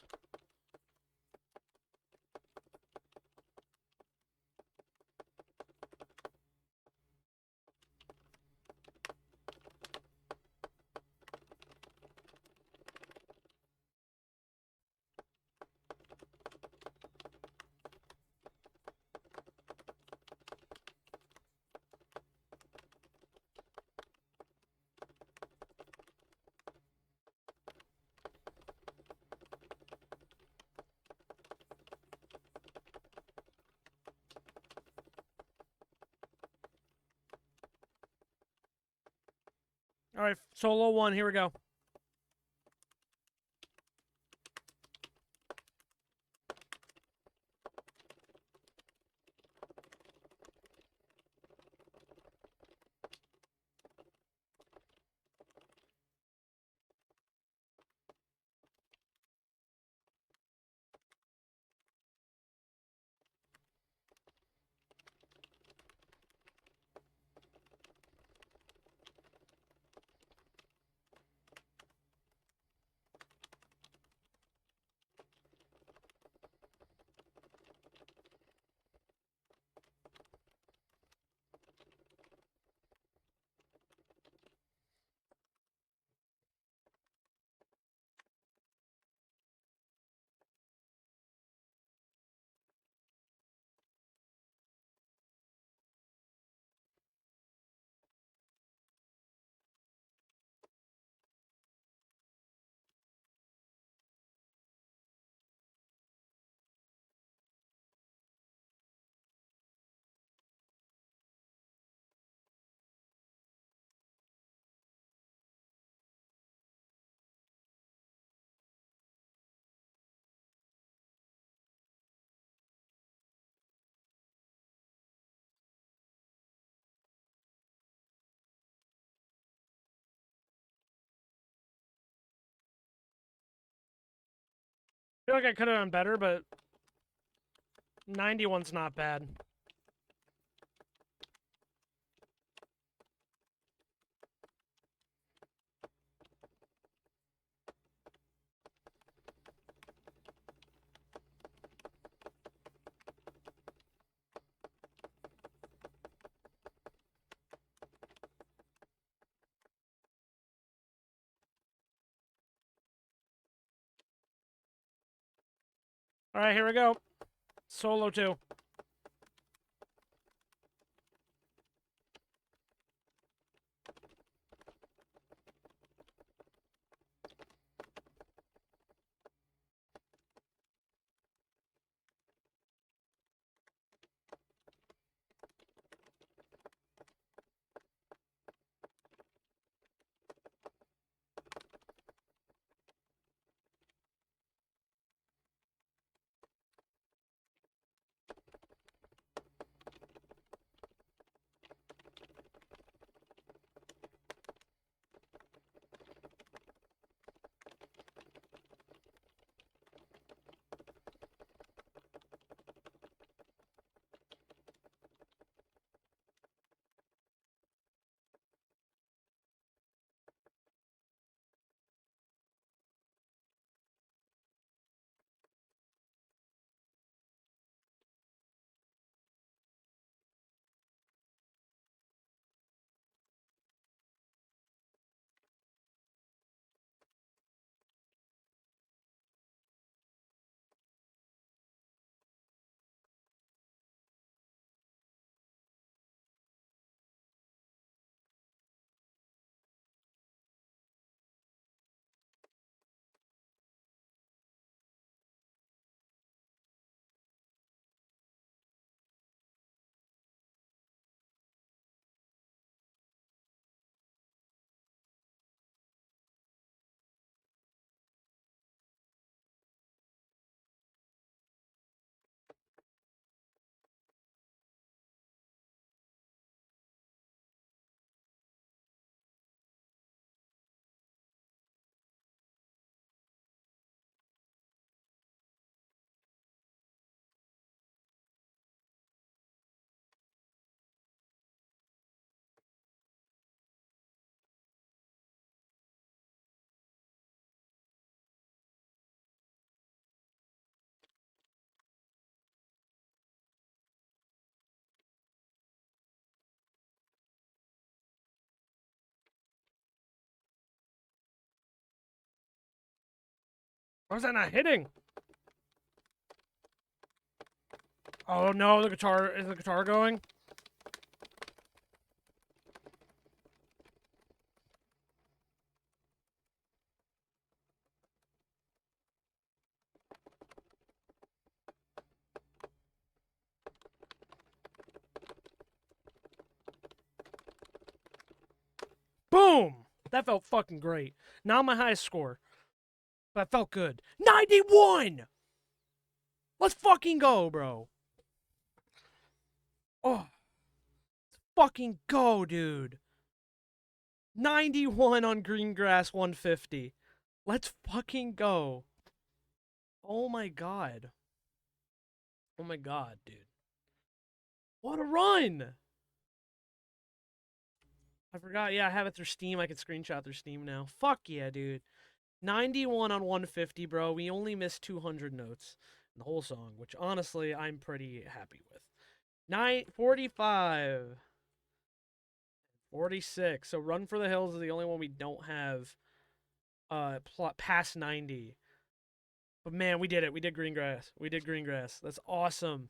All right, solo 1, here we go. I feel like I could have done better, but 91's not bad. All right, here we go. Solo 2. Why was that not hitting? Oh no, the guitar, is the guitar going? Boom! That felt fucking great. Not my highest score, but that felt good. 91! Let's fucking go, bro. Oh, fucking go, dude. 91 on green grass 150. Let's fucking go. Oh my god. Oh my god, dude. What a run! I forgot. Yeah, I have it through Steam. I can screenshot through Steam now. Fuck yeah, dude. 91 on 150, bro. We only missed 200 notes in the whole song, which honestly I'm pretty happy with. 45. 46. So Run for the Hills is the only one we don't have past 90. But man, we did it. We did green grass. We did green grass. That's awesome.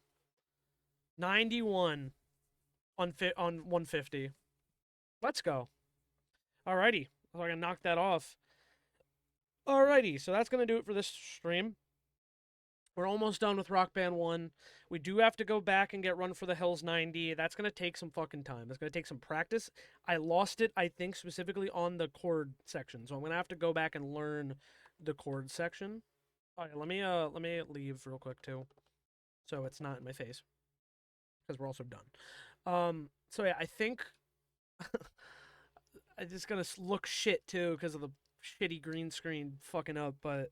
91 on 150. Let's go. Alrighty. So I can knock that off. Alrighty. So that's going to do it for this stream. We're almost done with Rock Band 1. We do have to go back and get Run for the Hills 90. That's going to take some fucking time. That's going to take some practice. I lost it, I think, specifically on the chord section. So I'm going to have to go back and learn the chord section. All right, let me leave real quick, too. So it's not in my face. Because we're also done. So yeah, I think I'm just going to look shit, too, because of the shitty green screen fucking up. But,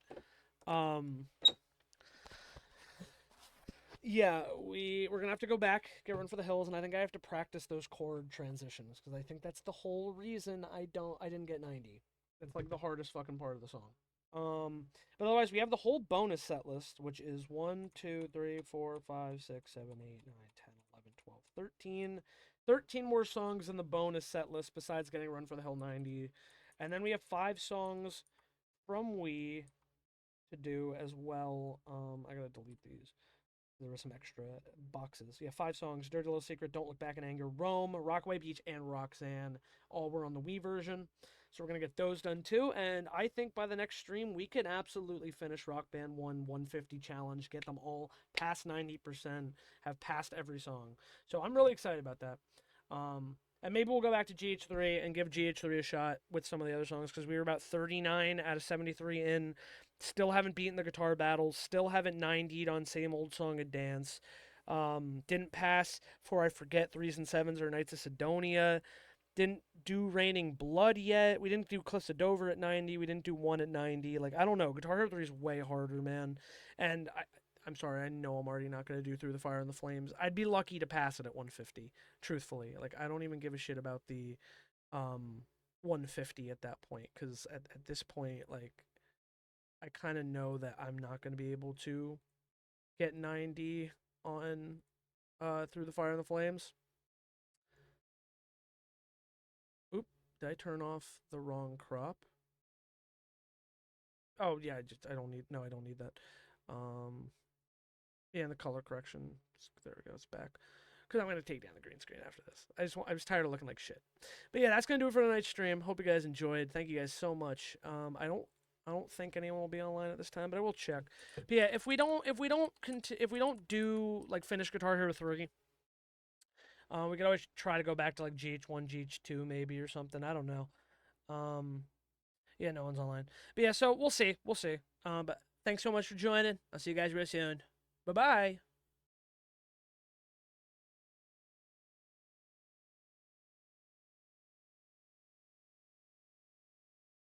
yeah, we're gonna have to go back, get Run for the Hills, and I think I have to practice those chord transitions because I think that's the whole reason I didn't get 90. It's like the hardest fucking part of the song. But otherwise we have the whole bonus set list, which is 1, 2, 3, 4, 5, 6, 7, 8, 9, 10, 11, 12, 13. 13 more songs in the bonus set list besides getting Run for the Hill 90. And then we have 5 songs from Wii to do as well. I gotta delete these. There were some extra boxes. Yeah, 5 songs. Dirty Little Secret, Don't Look Back in Anger, Rome, Rockaway Beach, and Roxanne. All were on the Wii version. So we're going to get those done too. And I think by the next stream, we can absolutely finish Rock Band 1 150 challenge, get them all past 90%, have passed every song. So I'm really excited about that. And maybe we'll go back to GH3 and give GH3 a shot with some of the other songs because we were about 39 out of 73 in. Still haven't beaten the guitar battles. Still haven't 90'd on Same Old Song and Dance. Didn't pass For I Forget 3s and 7s or Knights of Sidonia. Didn't do Raining Blood yet. We didn't do Cliffs of Dover at 90. We didn't do 1 at 90. Like, I don't know. Guitar Hero 3 is way harder, man. And I'm sorry, I know I'm already not going to do Through the Fire and the Flames. I'd be lucky to pass it at 150, truthfully. Like, I don't even give a shit about the 150 at that point, because at this point, like, I kind of know that I'm not going to be able to get 90 on Through the Fire and the Flames. Oop, did I turn off the wrong crop? Oh, yeah, I don't need that. Yeah, and the color correction, there we go, it's back. Because I'm going to take down the green screen after this. I was tired of looking like shit. But yeah, that's going to do it for tonight's stream. Hope you guys enjoyed. Thank you guys so much. I don't think anyone will be online at this time, but I will check. But yeah, if we don't do like finish Guitar Hero 3, we could always try to go back to like GH1, GH2 maybe or something. I don't know. Yeah, no one's online. But yeah, so we'll see. But thanks so much for joining. I'll see you guys real soon. Bye bye.